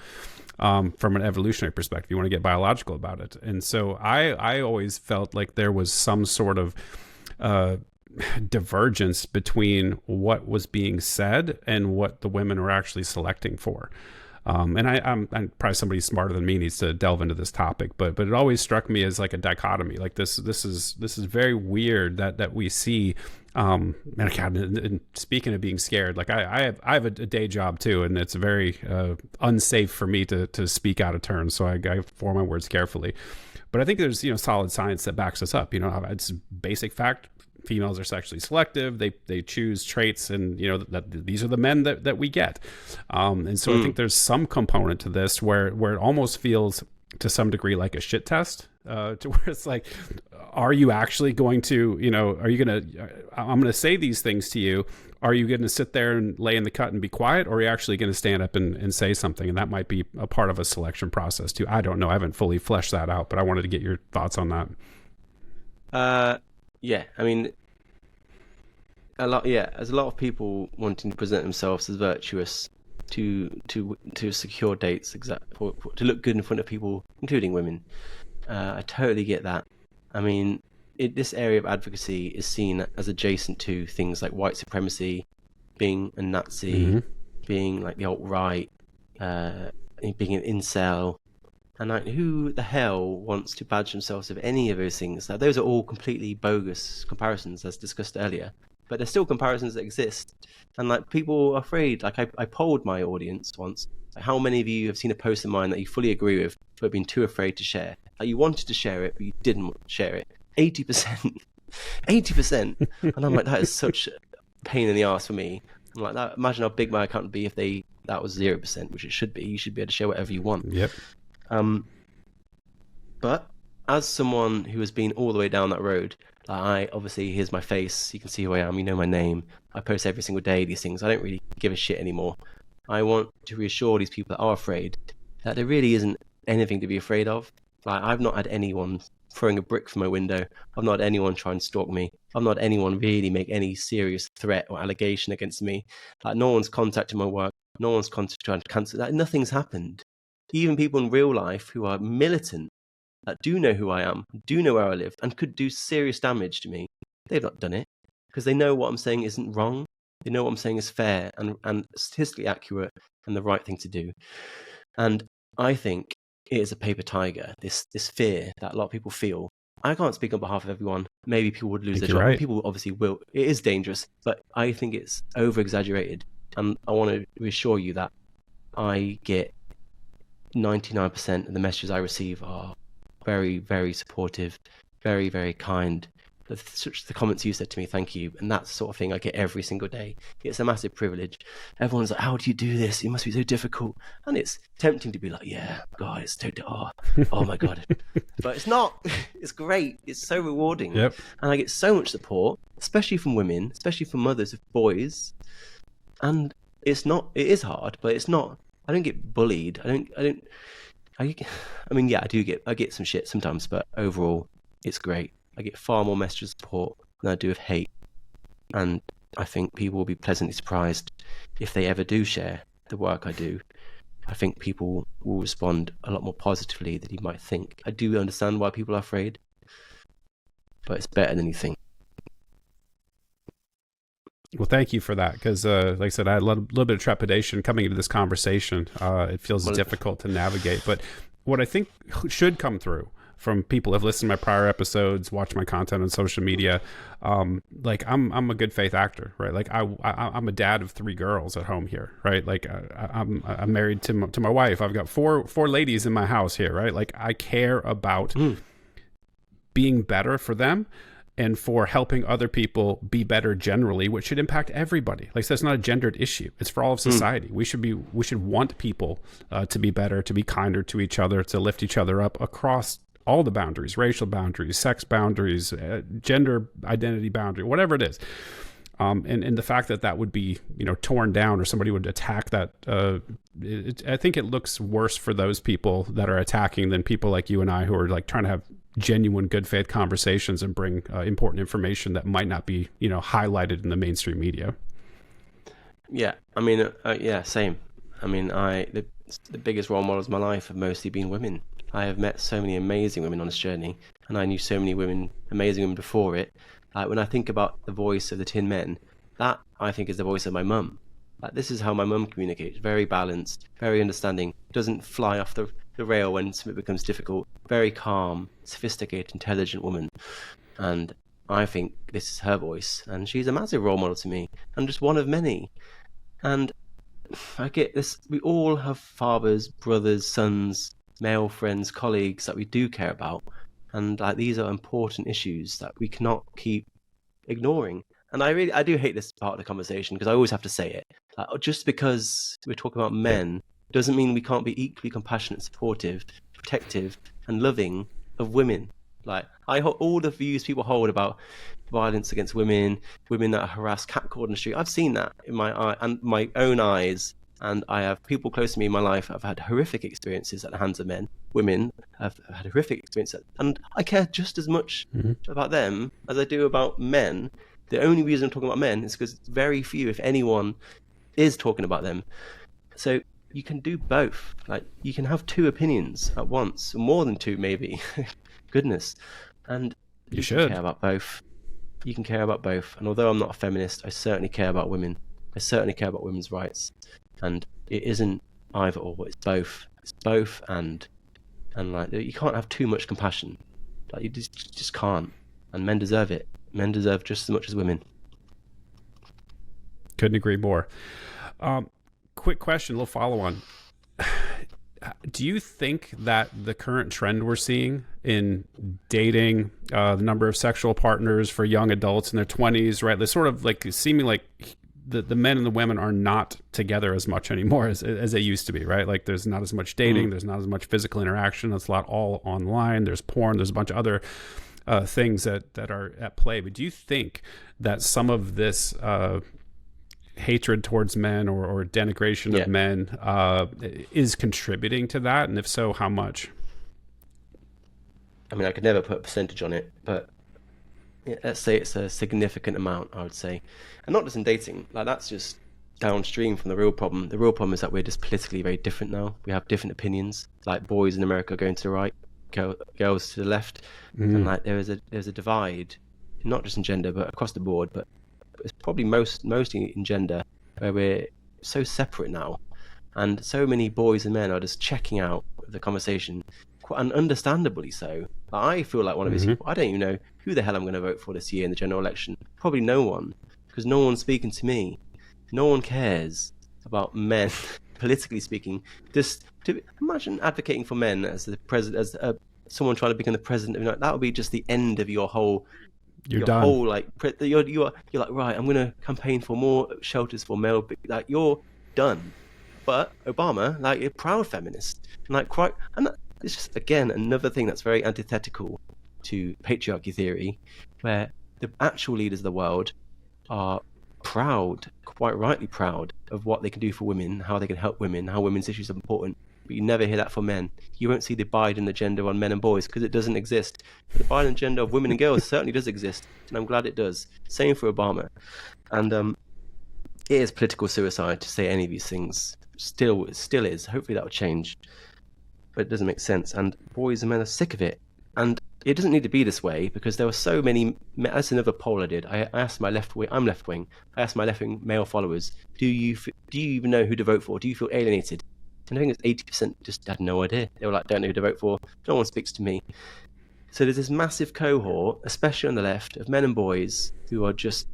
from an evolutionary perspective. You want to get biological about it. And so I always felt like there was some sort of divergence between what was being said and what the women were actually selecting for. And I'm probably somebody smarter than me needs to delve into this topic, but it always struck me as like a dichotomy. Like this is very weird that we see. And God, and speaking of being scared, like I have a day job too, and it's very unsafe for me to speak out of turn. So I form my words carefully. But I think there's solid science that backs us up. It's basic fact. Females are sexually selective. They choose traits, and that these are the men that we get. And so I think there's some component to this where it almost feels to some degree like a shit test, to where it's like, are you actually going to, I'm going to say these things to you. Are you going to sit there and lay in the cut and be quiet, or are you actually going to stand up and say something? And that might be a part of a selection process too. I don't know. I haven't fully fleshed that out, but I wanted to get your thoughts on that. Yeah, I mean, there's a lot of people wanting to present themselves as virtuous to secure dates, to look good in front of people, including women. I totally get that. I mean, this area of advocacy is seen as adjacent to things like white supremacy, being a Nazi, being like the alt-right, being an incel. And like, who the hell wants to badge themselves with any of those things? Now, those are all completely bogus comparisons, as discussed earlier. But they're still comparisons that exist. And like, people are afraid. Like, I polled my audience once. Like, how many of you have seen a post of mine that you fully agree with, but have been too afraid to share? Like, you wanted to share it, but you didn't share it. 80%. 80%. And I'm like, that is such a pain in the ass for me. I'm like, that, imagine how big my account would be if that was 0%, which it should be. You should be able to share whatever you want. Yep. But as someone who has been all the way down that road, obviously, here's my face. You can see who I am. You know my name. I post every single day these things. I don't really give a shit anymore. I want to reassure these people that are afraid that there really isn't anything to be afraid of. Like, I've not had anyone throwing a brick from my window. I've not had anyone try and stalk me. I've not had anyone really make any serious threat or allegation against me. Like, no one's contacted my work. No one's trying to cancel. Like, nothing's happened. Even people in real life who are militant, that do know who I am, do know where I live, and could do serious damage to me, they've not done it because they know what I'm saying isn't wrong. They know what I'm saying is fair and statistically accurate and the right thing to do. And I think it is a paper tiger, this fear that a lot of people feel. I can't speak on behalf of everyone. Maybe people would lose their job. Right. People obviously will. It is dangerous, but I think it's over-exaggerated. And I want to reassure you that I get 99% of the messages I receive are very, very supportive, very, very kind. The comments you said to me, thank you. And that's the sort of thing I get every single day. It's a massive privilege. Everyone's like, how do you do this? It must be so difficult. And it's tempting to be like, yeah, God, it's so, oh my God. But it's not. It's great. It's so rewarding. Yep. And I get so much support, especially from women, especially from mothers of boys. And it is hard, but it's not. I don't get bullied. I get some shit sometimes, but overall, it's great. I get far more messages of support than I do of hate. And I think people will be pleasantly surprised if they ever do share the work I do. I think people will respond a lot more positively than you might think. I do understand why people are afraid, but it's better than you think. Well, thank you for that, because like I said, I had a little bit of trepidation coming into this conversation. It feels difficult to navigate. But what I think should come through from people who have listened to my prior episodes, watched my content on social media, like I'm a good faith actor, right? Like I'm a dad of 3 girls at home here, right? Like I'm married to my wife. I've got four ladies in my house here, right? Like I care about being better for them and for helping other people be better generally, which should impact everybody. Like, so that's not a gendered issue. It's for all of society. We should want people to be better, to be kinder to each other, to lift each other up across all the boundaries, racial boundaries, sex boundaries, gender identity boundary, whatever it is. And the fact that would be, torn down or somebody would attack that, I think it looks worse for those people that are attacking than people like you and I who are like trying to have genuine good faith conversations and bring important information that might not be, highlighted in the mainstream media. Yeah. I mean, yeah, same. I mean, the biggest role models of my life have mostly been women. I have met so many amazing women on this journey, and I knew so many amazing women before it. Like when I think about the voice of the Tin Men, that I think is the voice of my mum. Like this is how my mum communicates: very balanced, very understanding, doesn't fly off the rail when something becomes difficult. Very calm, sophisticated, intelligent woman, and I think this is her voice, and she's a massive role model to me, and just one of many. And I get this. We all have fathers, brothers, sons, male friends, colleagues that we do care about, and like these are important issues that we cannot keep ignoring. And I do hate this part of the conversation because I always have to say it. Like, just because we're talking about men doesn't mean we can't be equally compassionate, supportive, protective, and loving of women. Like all the views people hold about violence against women, women that are harassed, catcalled in the street. I've seen that in my eye and my own eyes, and I have people close to me in my life that have had horrific experiences at the hands of men. Women have had horrific experiences, and I care just as much about them as I do about men. The only reason I'm talking about men is because very few, if anyone, is talking about them. So you can do both. Like you can have two opinions at once, more than two maybe. Goodness. And you should care about both. You can care about both. And although I'm not a feminist, I certainly care about women. I certainly care about women's rights. And it isn't either or, it's both. It's both and like you can't have too much compassion. Like you just can't. And men deserve it. Men deserve just as much as women. Couldn't agree more. Quick question, a little follow on. Do you think that the current trend we're seeing in dating, the number of sexual partners for young adults in their 20s, right? They're sort of like seeming like the men and the women are not together as much anymore as they used to be, right? Like there's not as much dating, there's not as much physical interaction. It's a lot all online. There's porn. There's a bunch of other things that are at play. But do you think that some of this hatred towards men or denigration of men is contributing to that? And if so, how much? I mean, I could never put a percentage on it, but let's say it's a significant amount, I would say. And not just in dating, like that's just downstream from the real problem. The real problem is that we're just politically very different now. We have different opinions, like boys in America going to the right, girls to the left. And like there's a divide, not just in gender, but across the board, but it's probably mostly in gender, where we're so separate now, and so many boys and men are just checking out the conversation, and understandably so. I feel like one of these people. I don't even know who the hell I'm going to vote for this year in the general election. Probably no one, because no one's speaking to me. No one cares about men, politically speaking. Just to imagine advocating for men as the president, as someone trying to become the president. That would be just the end of your whole. You're done. Whole, like you're like, right, I'm gonna campaign for more shelters for male, like you're done. But Obama, like, a proud feminist, and like quite, and it's just again another thing that's very antithetical to patriarchy theory, where the actual leaders of the world are proud, quite rightly proud, of what they can do for women, how they can help women, how women's issues are important. But you never hear that for men. You won't see the Biden agenda on men and boys because it doesn't exist. But the Biden agenda of women and girls certainly does exist, and I'm glad it does. Same for Obama. And it is political suicide to say any of these things. Still is. Hopefully that will change. But it doesn't make sense. And boys and men are sick of it. And it doesn't need to be this way because there were so many. That's another poll I did. I asked my left wing. I'm left wing. I asked my left wing male followers, do you even know who to vote for? Do you feel alienated? And I think it's 80% just had no idea. They were like, don't know who to vote for. No one speaks to me. So there's this massive cohort, especially on the left, of men and boys who are just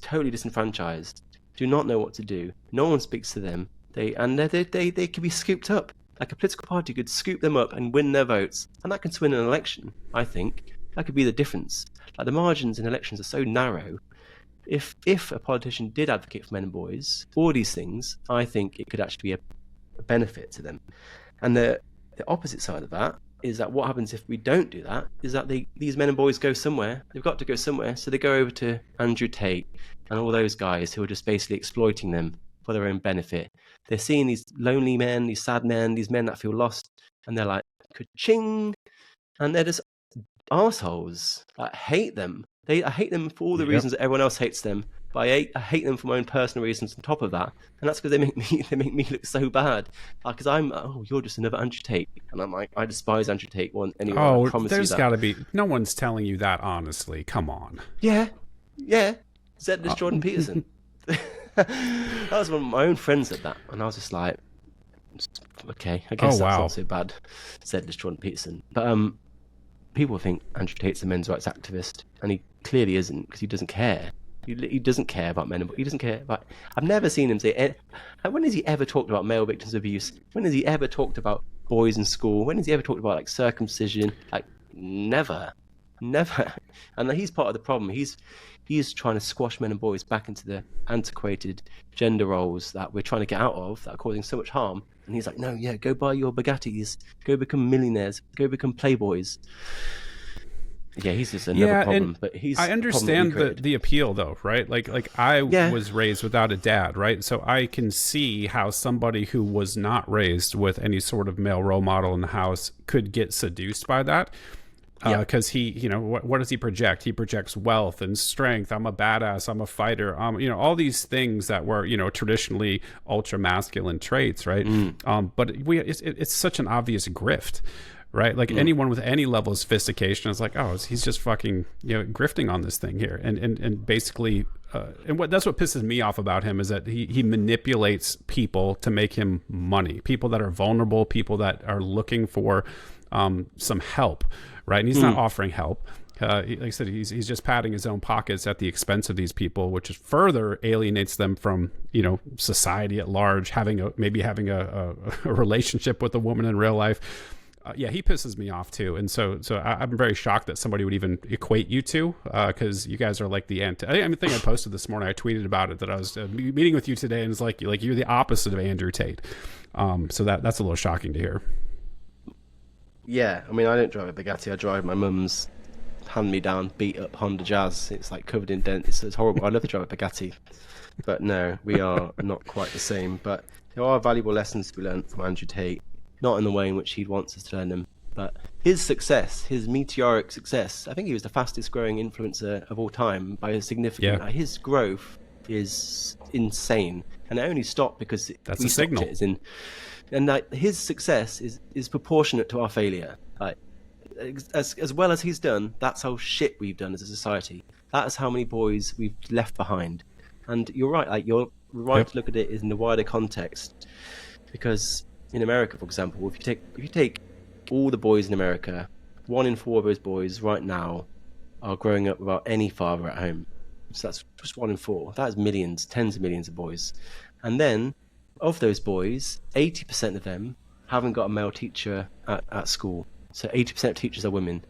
totally disenfranchised, do not know what to do. No one speaks to them. They could be scooped up. Like a political party could scoop them up and win their votes. And that can win an election, I think. That could be the difference. Like the margins in elections are so narrow. If a politician did advocate for men and boys, all these things, I think it could actually be a benefit to them. And the opposite side of that is that what happens if we don't do that is that these men and boys go somewhere. They've got to go somewhere, so they go over to Andrew Tate and all those guys who are just basically exploiting them for their own benefit. They're seeing these lonely men, these sad men, these men that feel lost, and they're like, ka-ching, and they're just assholes. I hate them. I hate them for all the reasons that everyone else hates them, but I hate them for my own personal reasons on top of that, and that's because they make me look so bad. Because you're just another Andrew Tate, and I'm like, I despise Andrew Tate. Anyway, I promise there's you that. got to be, no one's telling you that honestly. Come on. Yeah, said this Jordan Peterson. That was one of my own friends said that, and I was just like, okay, I guess that's not so bad. Said this Jordan Peterson, but people think Andrew Tate's a men's rights activist, and he clearly isn't, because he doesn't care. He doesn't care about men. He doesn't care about. I've never seen him say. When has he ever talked about male victims of abuse? When has he ever talked about boys in school? When has he ever talked about like circumcision? Like never. And he's part of the problem. He's trying to squash men and boys back into the antiquated gender roles that we're trying to get out of, that are causing so much harm. And he's like, no, yeah, go buy your Bugattis, go become millionaires, go become playboys. Yeah, he's just another problem. But I understand the appeal, though, right? Like I was raised without a dad, right? So I can see how somebody who was not raised with any sort of male role model in the house could get seduced by that. Because he, what does he project? He projects wealth and strength. I'm a badass. I'm a fighter. All these things that were, traditionally ultra masculine traits, right? But it's such an obvious grift, right? Like anyone with any level of sophistication is like, oh, he's just fucking, grifting on this thing here, and basically, that's what pisses me off about him, is that he manipulates people to make him money. People that are vulnerable, people that are looking for some help. Right, and he's not offering help. Like I said, he's just padding his own pockets at the expense of these people, which is further alienates them from society at large. Maybe having a relationship with a woman in real life. He pisses me off too, and so I'm very shocked that somebody would even equate you two, because you guys are like the anti. I think I posted this morning. I tweeted about it that I was meeting with you today, and it's like you're the opposite of Andrew Tate. So that's a little shocking to hear. Yeah, I mean, I don't drive a Bugatti. I drive my mum's hand-me-down, beat-up Honda Jazz. It's like covered in dents. It's horrible. I'd love to drive a Bugatti, but no, we are not quite the same. But there are valuable lessons to be learned from Andrew Tate, not in the way in which he wants us to learn them. But his success, his meteoric success, I think he was the fastest-growing influencer of all time by a significant. Yeah. His growth is insane, and it only stopped because that's a signal. And that his success is proportionate to our failure. Like, as well as he's done, that's how shit we've done as a society. That is how many boys we've left behind. And you're right. Like, you're right to look at it in the wider context, because in America, for example, if you take all the boys in America, 1 in 4 of those boys right now are growing up without any father at home. So that's just 1 in 4. That is millions, tens of millions of boys. And then, of those boys, 80% of them haven't got a male teacher at school. So 80% of teachers are women.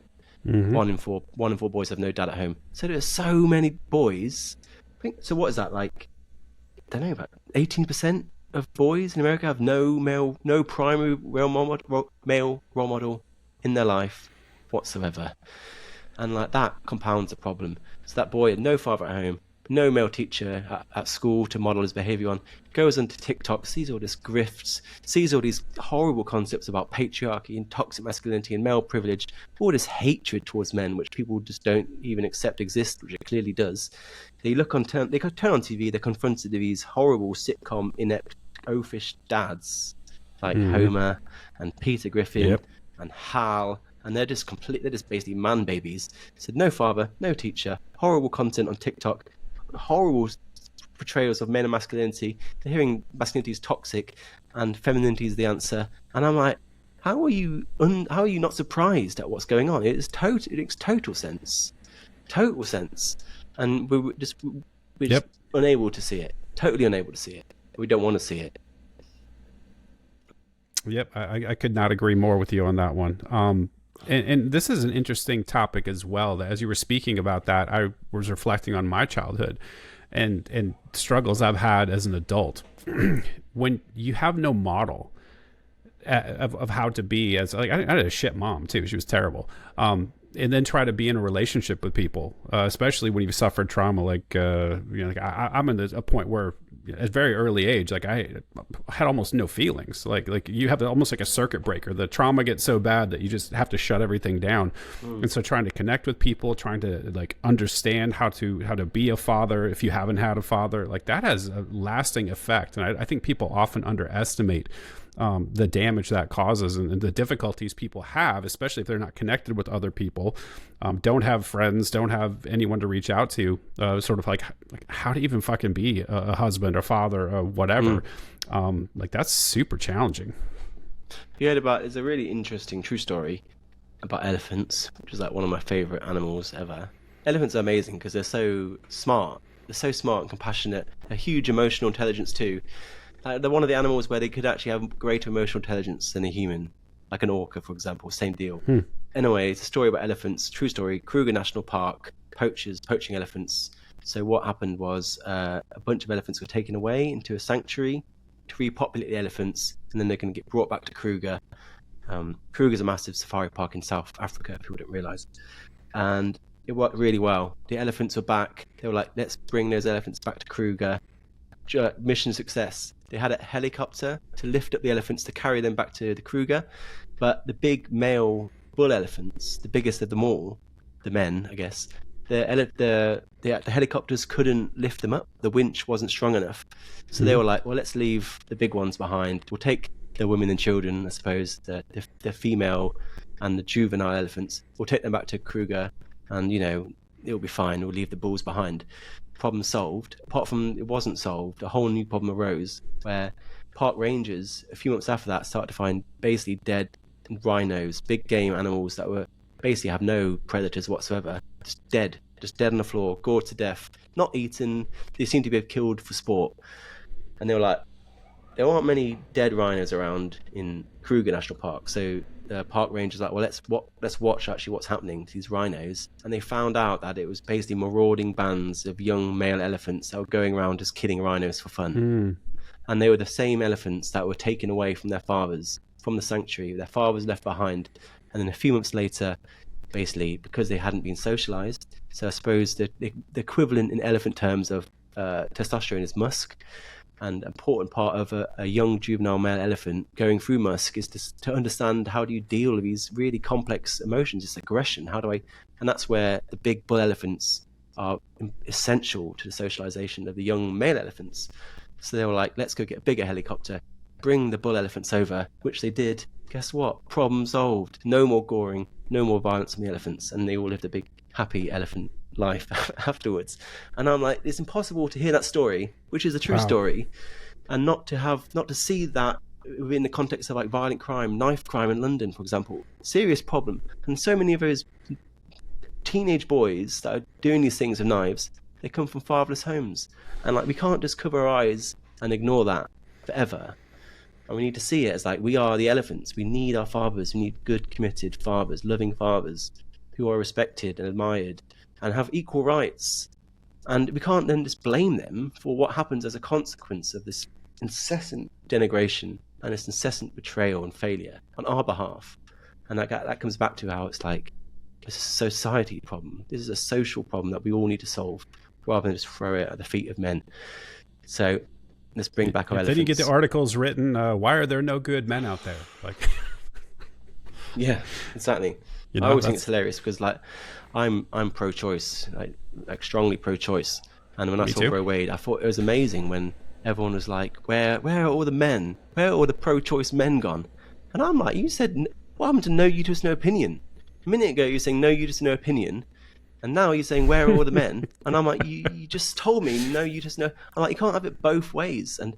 1 in 4 boys have no dad at home. So there are so many boys. So what is that, like? I don't know, about 18% of boys in America have no primary male role model in their life whatsoever. And like that compounds the problem. So that boy had no father at home, no male teacher at school to model his behavior on, goes onto TikTok, sees all this grifts, sees all these horrible concepts about patriarchy and toxic masculinity and male privilege, all this hatred towards men, which people just don't even accept exists, which it clearly does. They turn on TV, they're confronted with these horrible sitcom, inept, oafish dads like Homer and Peter Griffin and Hal, and they're just basically man babies. So no father, no teacher, horrible content on TikTok, horrible portrayals of men and masculinity. They're hearing masculinity is toxic and femininity is the answer. And I'm like, how are you not surprised at what's going on? It makes total sense. And we're just unable to see it. Totally unable to see it. We don't want to see it. Yep, I could not agree more with you on that one. And this is an interesting topic as well. That as you were speaking about that, I was reflecting on my childhood and struggles I've had as an adult. When you have no model of how to be, as like I had a shit mom too. She was terrible. And then try to be in a relationship with people, especially when you've suffered trauma. Like I'm in a point where at a very early age, like I had almost no feelings. Like you have almost like a circuit breaker. The trauma gets so bad that you just have to shut everything down. And so trying to connect with people, trying to like understand how to be a father if you haven't had a father, like that has a lasting effect. And I think people often underestimate the damage that causes and the difficulties people have, especially if they're not connected with other people, don't have friends, don't have anyone to reach out to, sort of like how to even fucking be a husband or father or whatever. Like that's super challenging. You heard about, it's a really interesting true story about elephants, which is like one of my favorite animals ever. Elephants are amazing because they're so smart. They're so smart and compassionate, a huge emotional intelligence too. They're one of the animals where they could actually have greater emotional intelligence than a human, like an orca, for example, same deal. Anyway, it's a story about elephants, true story, Kruger National Park, poachers poaching elephants. So what happened was a bunch of elephants were taken away into a sanctuary to repopulate the elephants, and then they're going to get brought back to Kruger. Kruger's a massive safari park in South Africa, people don't realise. And it worked really well. The elephants were back. They were like, let's bring those elephants back to Kruger. Mission success. They had a helicopter to lift up the elephants to carry them back to the Kruger, but the big male bull elephants, the biggest of them all, the men, I guess, the helicopters couldn't lift them up. The winch wasn't strong enough, so they were like, well, let's leave the big ones behind. We'll take the women and children, I suppose, the female and the juvenile elephants. We'll take them back to Kruger, and it'll be fine. We'll leave the bulls behind. Problem solved. Apart from it wasn't solved, a whole new problem arose where park rangers a few months after that started to find basically dead rhinos, big game animals that were basically have no predators whatsoever, just dead on the floor, gored to death, not eaten. They seem to be killed for sport. And they were like, there aren't many dead rhinos around in Kruger National Park, so the park rangers like, well, let's watch actually what's happening to these rhinos. And they found out that it was basically marauding bands of young male elephants that were going around just killing rhinos for fun. And they were the same elephants that were taken away from their fathers, from the sanctuary. Their fathers left behind, and then a few months later, basically because they hadn't been socialized, so I suppose the equivalent in elephant terms of testosterone is musk. And an important part of a young juvenile male elephant going through musk is to understand how do you deal with these really complex emotions, this aggression. And that's where the big bull elephants are essential to the socialization of the young male elephants. So they were like, let's go get a bigger helicopter, bring the bull elephants over, which they did. Guess what? Problem solved. No more goring, no more violence on the elephants, and they all lived a big, happy elephant life afterwards. And I'm like, it's impossible to hear that story, which is a true story, and not to see that within the context of like violent crime, knife crime in London, for example. Serious problem. And so many of those teenage boys that are doing these things with knives, they come from fatherless homes. And like, we can't just cover our eyes and ignore that forever. And we need to see it as like, we are the elephants. We need our fathers. We need good, committed fathers, loving fathers who are respected and admired and have equal rights. And we can't then just blame them for what happens as a consequence of this incessant denigration and this incessant betrayal and failure on our behalf. And that comes back to how it's like, it's a society problem. This is a social problem that we all need to solve rather than just throw it at the feet of men. So let's bring back our elephants. Then you get the articles written, why are there no good men out there? Like, yeah, exactly. I always think it's hilarious because like I'm pro-choice, like strongly pro-choice. And when I saw Roe Wade, I thought it was amazing when everyone was like, where are all the men? Where are all the pro-choice men gone? And I'm like, you said, what happened to no uterus, no opinion? A minute ago you were saying no uterus, no opinion. And now you're saying, where are all the men? And I'm like, you just told me no uterus, no. I'm like, you can't have it both ways. And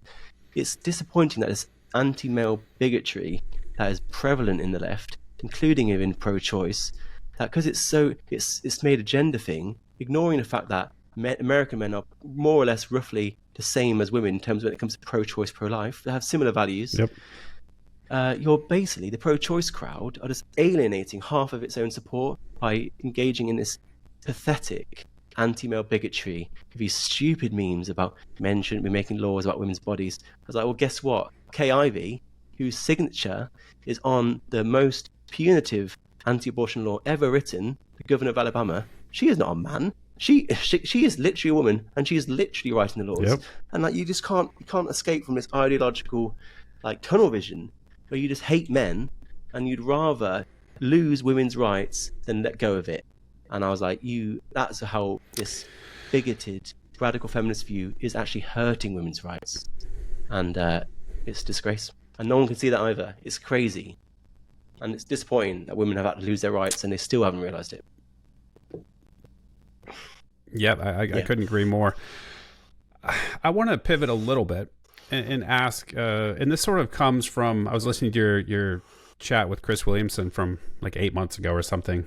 it's disappointing that this anti-male bigotry that is prevalent in the left, including even pro-choice, that because it's made a gender thing, ignoring the fact that American men are more or less roughly the same as women in terms of when it comes to pro-choice, pro-life. They have similar values. Yep. You're basically, the pro-choice crowd are just alienating half of its own support by engaging in this pathetic anti-male bigotry with these stupid memes about men shouldn't be making laws about women's bodies. I was like, well, guess what? Kay Ivey, whose signature is on the most punitive anti-abortion law ever written, the governor of Alabama, she is not a man. she is literally a woman, and she is literally writing the laws. Yep. And like, you can't escape from this ideological like tunnel vision where you just hate men and you'd rather lose women's rights than let go of it. And I was like, that's how this bigoted radical feminist view is actually hurting women's rights. And it's a disgrace. And no one can see that either. It's crazy. And it's disappointing that women have had to lose their rights and they still haven't realized it. Yeah, I couldn't agree more. I want to pivot a little bit and ask, and this sort of comes from, I was listening to your chat with Chris Williamson from like 8 months ago or something,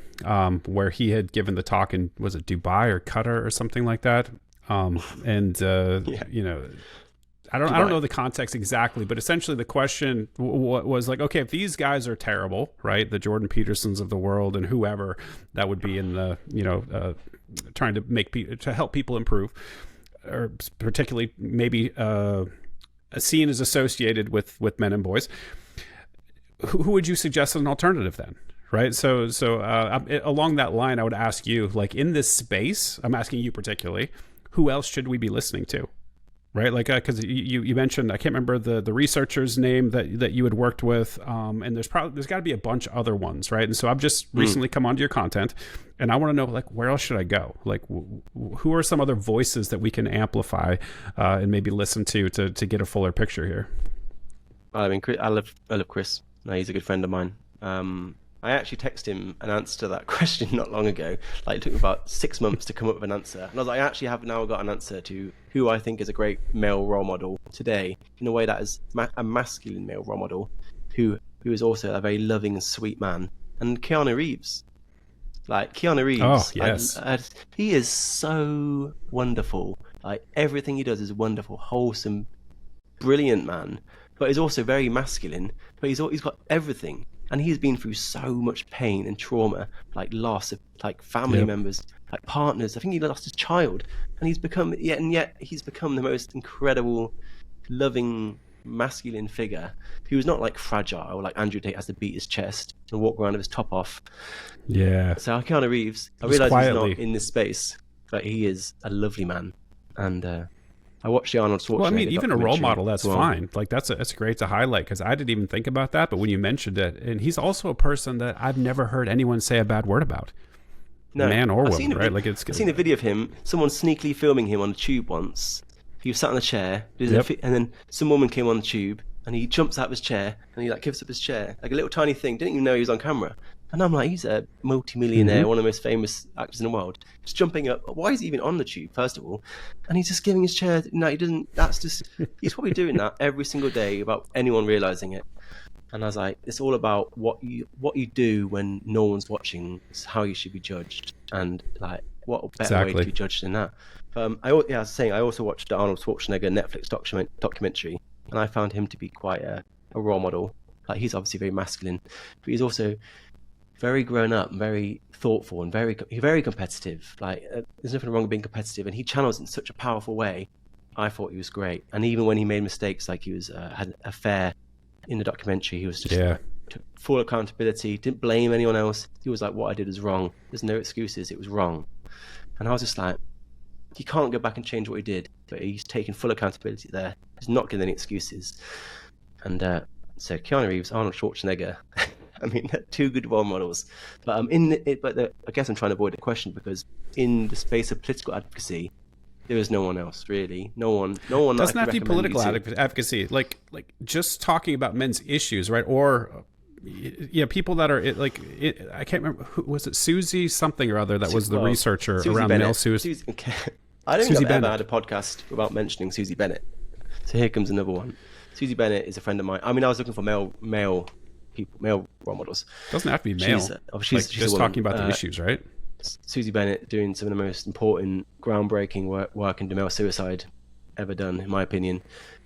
where he had given the talk in, was it Dubai or Qatar or something like that? You know, I don't know the context exactly, but essentially the question was like, okay, if these guys are terrible, right? The Jordan Petersons of the world and whoever that would be in the, trying to help people improve, or particularly maybe a scene is associated with men and boys. Who would you suggest as an alternative then? Right. So along that line, I would ask you, like, in this space, I'm asking you particularly, who else should we be listening to? Right. Like, because you mentioned, I can't remember the researcher's name that you had worked with. And there's got to be a bunch of other ones. Right. And so I've just recently come onto your content and I want to know, like, where else should I go? Like, who are some other voices that we can amplify and maybe listen to get a fuller picture here? I mean, I love Chris. No, he's a good friend of mine. I actually texted him an answer to that question not long ago. Like, it took me about 6 months to come up with an answer. And I was like, I actually have now got an answer to who I think is a great male role model today, in a way that is a masculine male role model, who is also a very loving and sweet man. And Keanu Reeves. Like, Keanu Reeves. Oh, yes. He is so wonderful. Like, everything he does is wonderful, wholesome, brilliant man. But he's also very masculine. But he's got everything. And he's been through so much pain and trauma, like loss of like family members, like partners. I think he lost his child, and he's become he's become the most incredible, loving, masculine figure who's not like fragile, like Andrew Tate has to beat his chest and walk around with his top off. Yeah. So Keanu Reeves, I realise he's not in this space, but he is a lovely man, and I watched the Arnold Schwarzenegger. Well, I mean, even a role model, that's well. fine. Like, that's great to highlight, because I didn't even think about that. But when you mentioned it, and he's also a person that I've never heard anyone say a bad word about. No, man or woman, right? Like, I've seen a video of him, someone sneakily filming him on the tube once. He was sat on a chair, and then some woman came on the tube, and he jumps out of his chair, and he like gives up his chair, like a little tiny thing. Didn't even know he was on camera. And I'm like, he's a multi-millionaire, one of the most famous actors in the world. Just jumping up. Why is he even on the tube, first of all? And he's just giving his chair. No, he doesn't. He's probably doing that every single day without anyone realizing it. And I was like, it's all about what you do when no one's watching. It's how you should be judged. And like, what a better way to be judged than that? I was saying, I also watched the Arnold Schwarzenegger Netflix documentary, and I found him to be quite a role model. Like, he's obviously very masculine, but he's also very grown up, very thoughtful, and very competitive. Like, there's nothing wrong with being competitive, and he channels it in such a powerful way. I thought he was great, and even when he made mistakes, like he was had an affair in the documentary, he was just took full accountability, didn't blame anyone else. He was like, what I did is wrong. There's no excuses. It was wrong. And I was just like, he can't go back and change what he did, but he's taking full accountability there. He's not giving any excuses. And so Keanu Reeves, Arnold Schwarzenegger. I mean, they're two good role models. But I guess I'm trying to avoid the question, because in the space of political advocacy, there is no one else really. No one. Doesn't have to be political advocacy. Like just talking about men's issues, right? Or people that are I can't remember, who was it, Susie something or other that was the researcher Susie around Bennett. male suicide. I don't think I've ever had a podcast without mentioning Susie Bennett. So here comes another one. Susie Bennett is a friend of mine. I mean, I was looking for male role models. Doesn't have to be male. She's just talking about the issues, right? Susie Bennett doing some of the most important, groundbreaking work into male suicide ever done, in my opinion.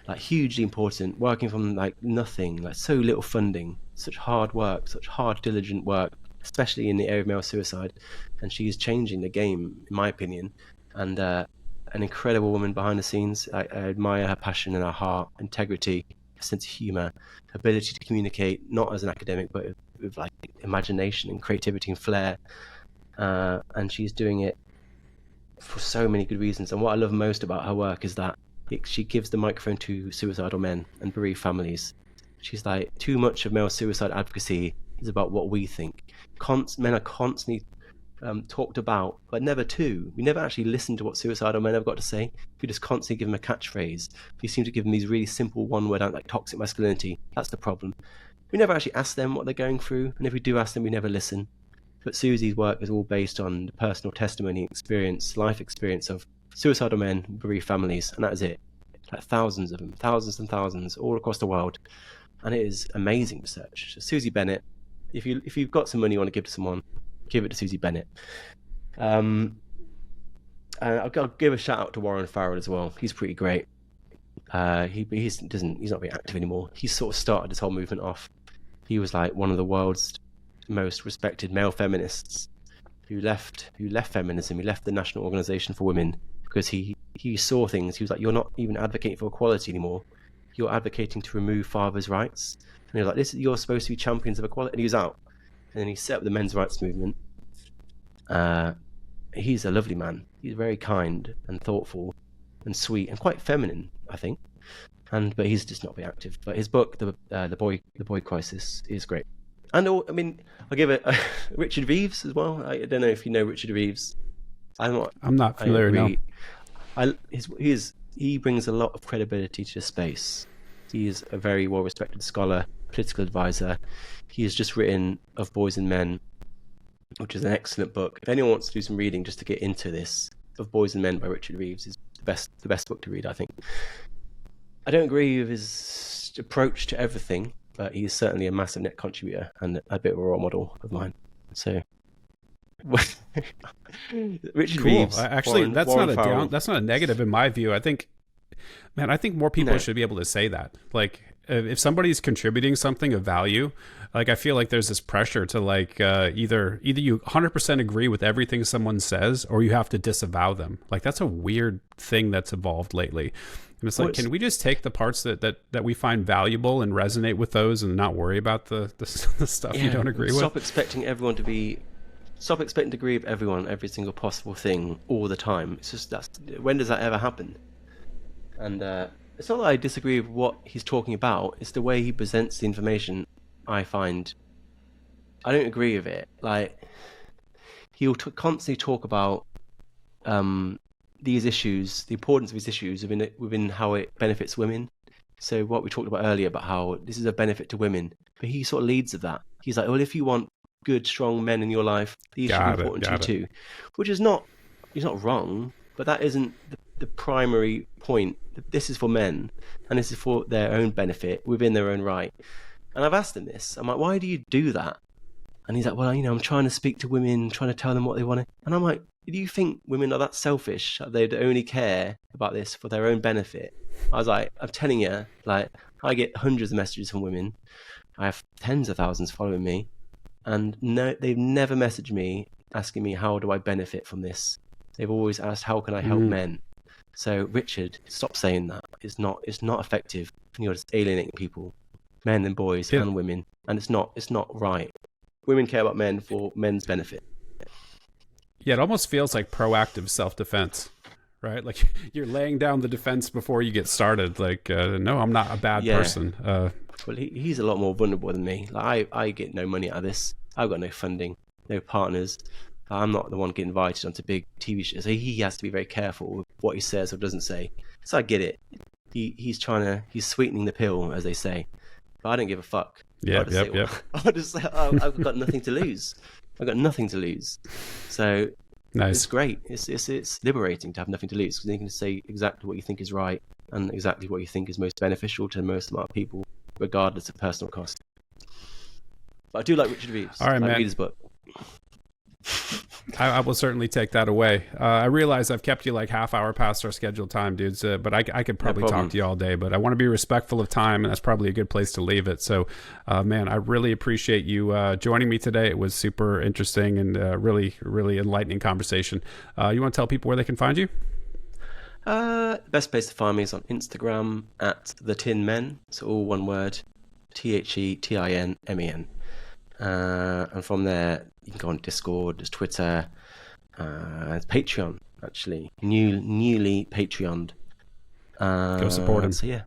Like, hugely important, working from like nothing, like so little funding, such hard work, such hard, diligent work, especially in the area of male suicide. And she's changing the game, in my opinion. And an incredible woman behind the scenes. I admire her passion and her heart, integrity, sense of humor, ability to communicate, not as an academic, but with like imagination and creativity and flair. And she's doing it for so many good reasons. And what I love most about her work is that she gives the microphone to suicidal men and bereaved families. She's like, too much of male suicide advocacy is about what we think. Men are constantly talked about, but never to. We never actually listen to what suicidal men have got to say. We just constantly give them a catchphrase. We seem to give them these really simple one-word like toxic masculinity. That's the problem. We never actually ask them what they're going through, and if we do ask them, we never listen. But Susie's work is all based on the personal testimony, experience, life experience of suicidal men, bereaved families, and that is it. Like thousands of them, thousands and thousands, all across the world, and it is amazing research. So Susie Bennett, if you've got some money you want to give to someone, give it to Susie Bennett. And I'll give a shout out to Warren Farrell as well. He's pretty great. He's not very active anymore. He sort of started this whole movement off. He was like one of the world's most respected male feminists who left feminism. He left the National Organization for Women because he saw things. He was like, you're not even advocating for equality anymore. You're advocating to remove fathers' rights. And he was like, you're supposed to be champions of equality. And he was out. And then he set up the men's rights movement. He's a lovely man. He's very kind and thoughtful and sweet and quite feminine, I think. But he's just not very active. But his book, the boy crisis, is great. And I mean, I'll give it Richard Reeves as well. I don't know if you know Richard Reeves. I'm not familiar. No. He brings a lot of credibility to the space. He is a very well-respected scholar, political advisor. He has just written Of Boys and Men, which is an excellent book. If anyone wants to do some reading just to get into this, Of Boys and Men by Richard Reeves is the best book to read, I think. I don't agree with his approach to everything, but he's certainly a massive net contributor and a bit of a role model of mine. So, Richard Reeves. Actually, that's not a negative in my view. I think more people should be able to say that. Like, if somebody's contributing something of value, like, I feel like there's this pressure to like either you 100% agree with everything someone says, or you have to disavow them. Like, that's a weird thing that's evolved lately. And it's like, can we just take the parts that we find valuable and resonate with those, and not worry about the stuff you don't agree with? Stop expecting to agree with everyone, every single possible thing, all the time. It's just when does that ever happen? And it's not that I disagree with what he's talking about. It's the way he presents the information. I don't agree with it. Like, he'll constantly talk about these issues, the importance of these issues within how it benefits women. So what we talked about earlier about how this is a benefit to women, but he sort of leads with that. He's like, well, if you want good, strong men in your life, these should be important to you too, which is not. He's not wrong, but that isn't the primary point. This is for men, and this is for their own benefit within their own right. And I've asked him this. I'm like, why do you do that? And he's like, well, I'm trying to speak to women, trying to tell them what they want. And I'm like, do you think women are that selfish that they'd only care about this for their own benefit? I was like, I'm telling you, like, I get hundreds of messages from women. I have tens of thousands following me, and no, they've never messaged me asking me, how do I benefit from this? They've always asked, how can I help men? So, Richard, stop saying that. It's not effective. You're just alienating people, men and boys and women, and it's not right. Women care about men for men's benefit. Yeah, it almost feels like proactive self-defense, right? Like, you're laying down the defense before you get started. Like, no, I'm not a bad person. Well, he's a lot more vulnerable than me. Like, I get no money out of this. I've got no funding, no partners. I'm not the one getting invited onto big TV shows. So he has to be very careful with what he says or doesn't say. So I get it. He's sweetening the pill, as they say. But I don't give a fuck. Yep. I'll just say, I've got nothing to lose. I've got nothing to lose. So nice. It's great. It's liberating to have nothing to lose, because you can say exactly what you think is right and exactly what you think is most beneficial to the most amount of people, regardless of personal cost. But I do like Richard Reeves. All right, man. Read his book. I will certainly take that away. I realize I've kept you like half hour past our scheduled time, dudes, but I could probably talk to you all day, but I want to be respectful of time, and that's probably a good place to leave it. So, man, I really appreciate you joining me today. It was super interesting and really, really enlightening conversation. You want to tell people where they can find you? The best place to find me is on Instagram at Thetinmen. So all one word, TheTinmen. And from there, you can go on Discord, there's Twitter, there's Patreon. actually. Newly Patreoned. Go support him. So yeah,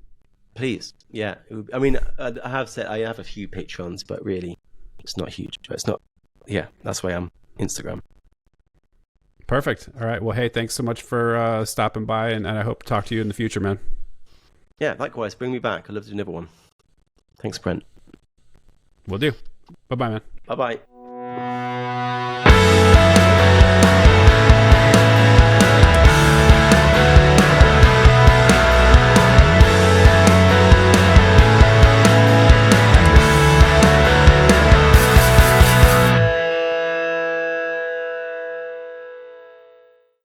please. Yeah, I mean, I have said I have a few Patreons, but really, it's not huge. But it's not. Yeah, that's why I'm Instagram. Perfect. All right. Well, hey, thanks so much for stopping by, and I hope to talk to you in the future, man. Yeah, likewise. Bring me back. I'd love to do another one. Thanks, Brent. Will do. Bye-bye, man. Bye-bye.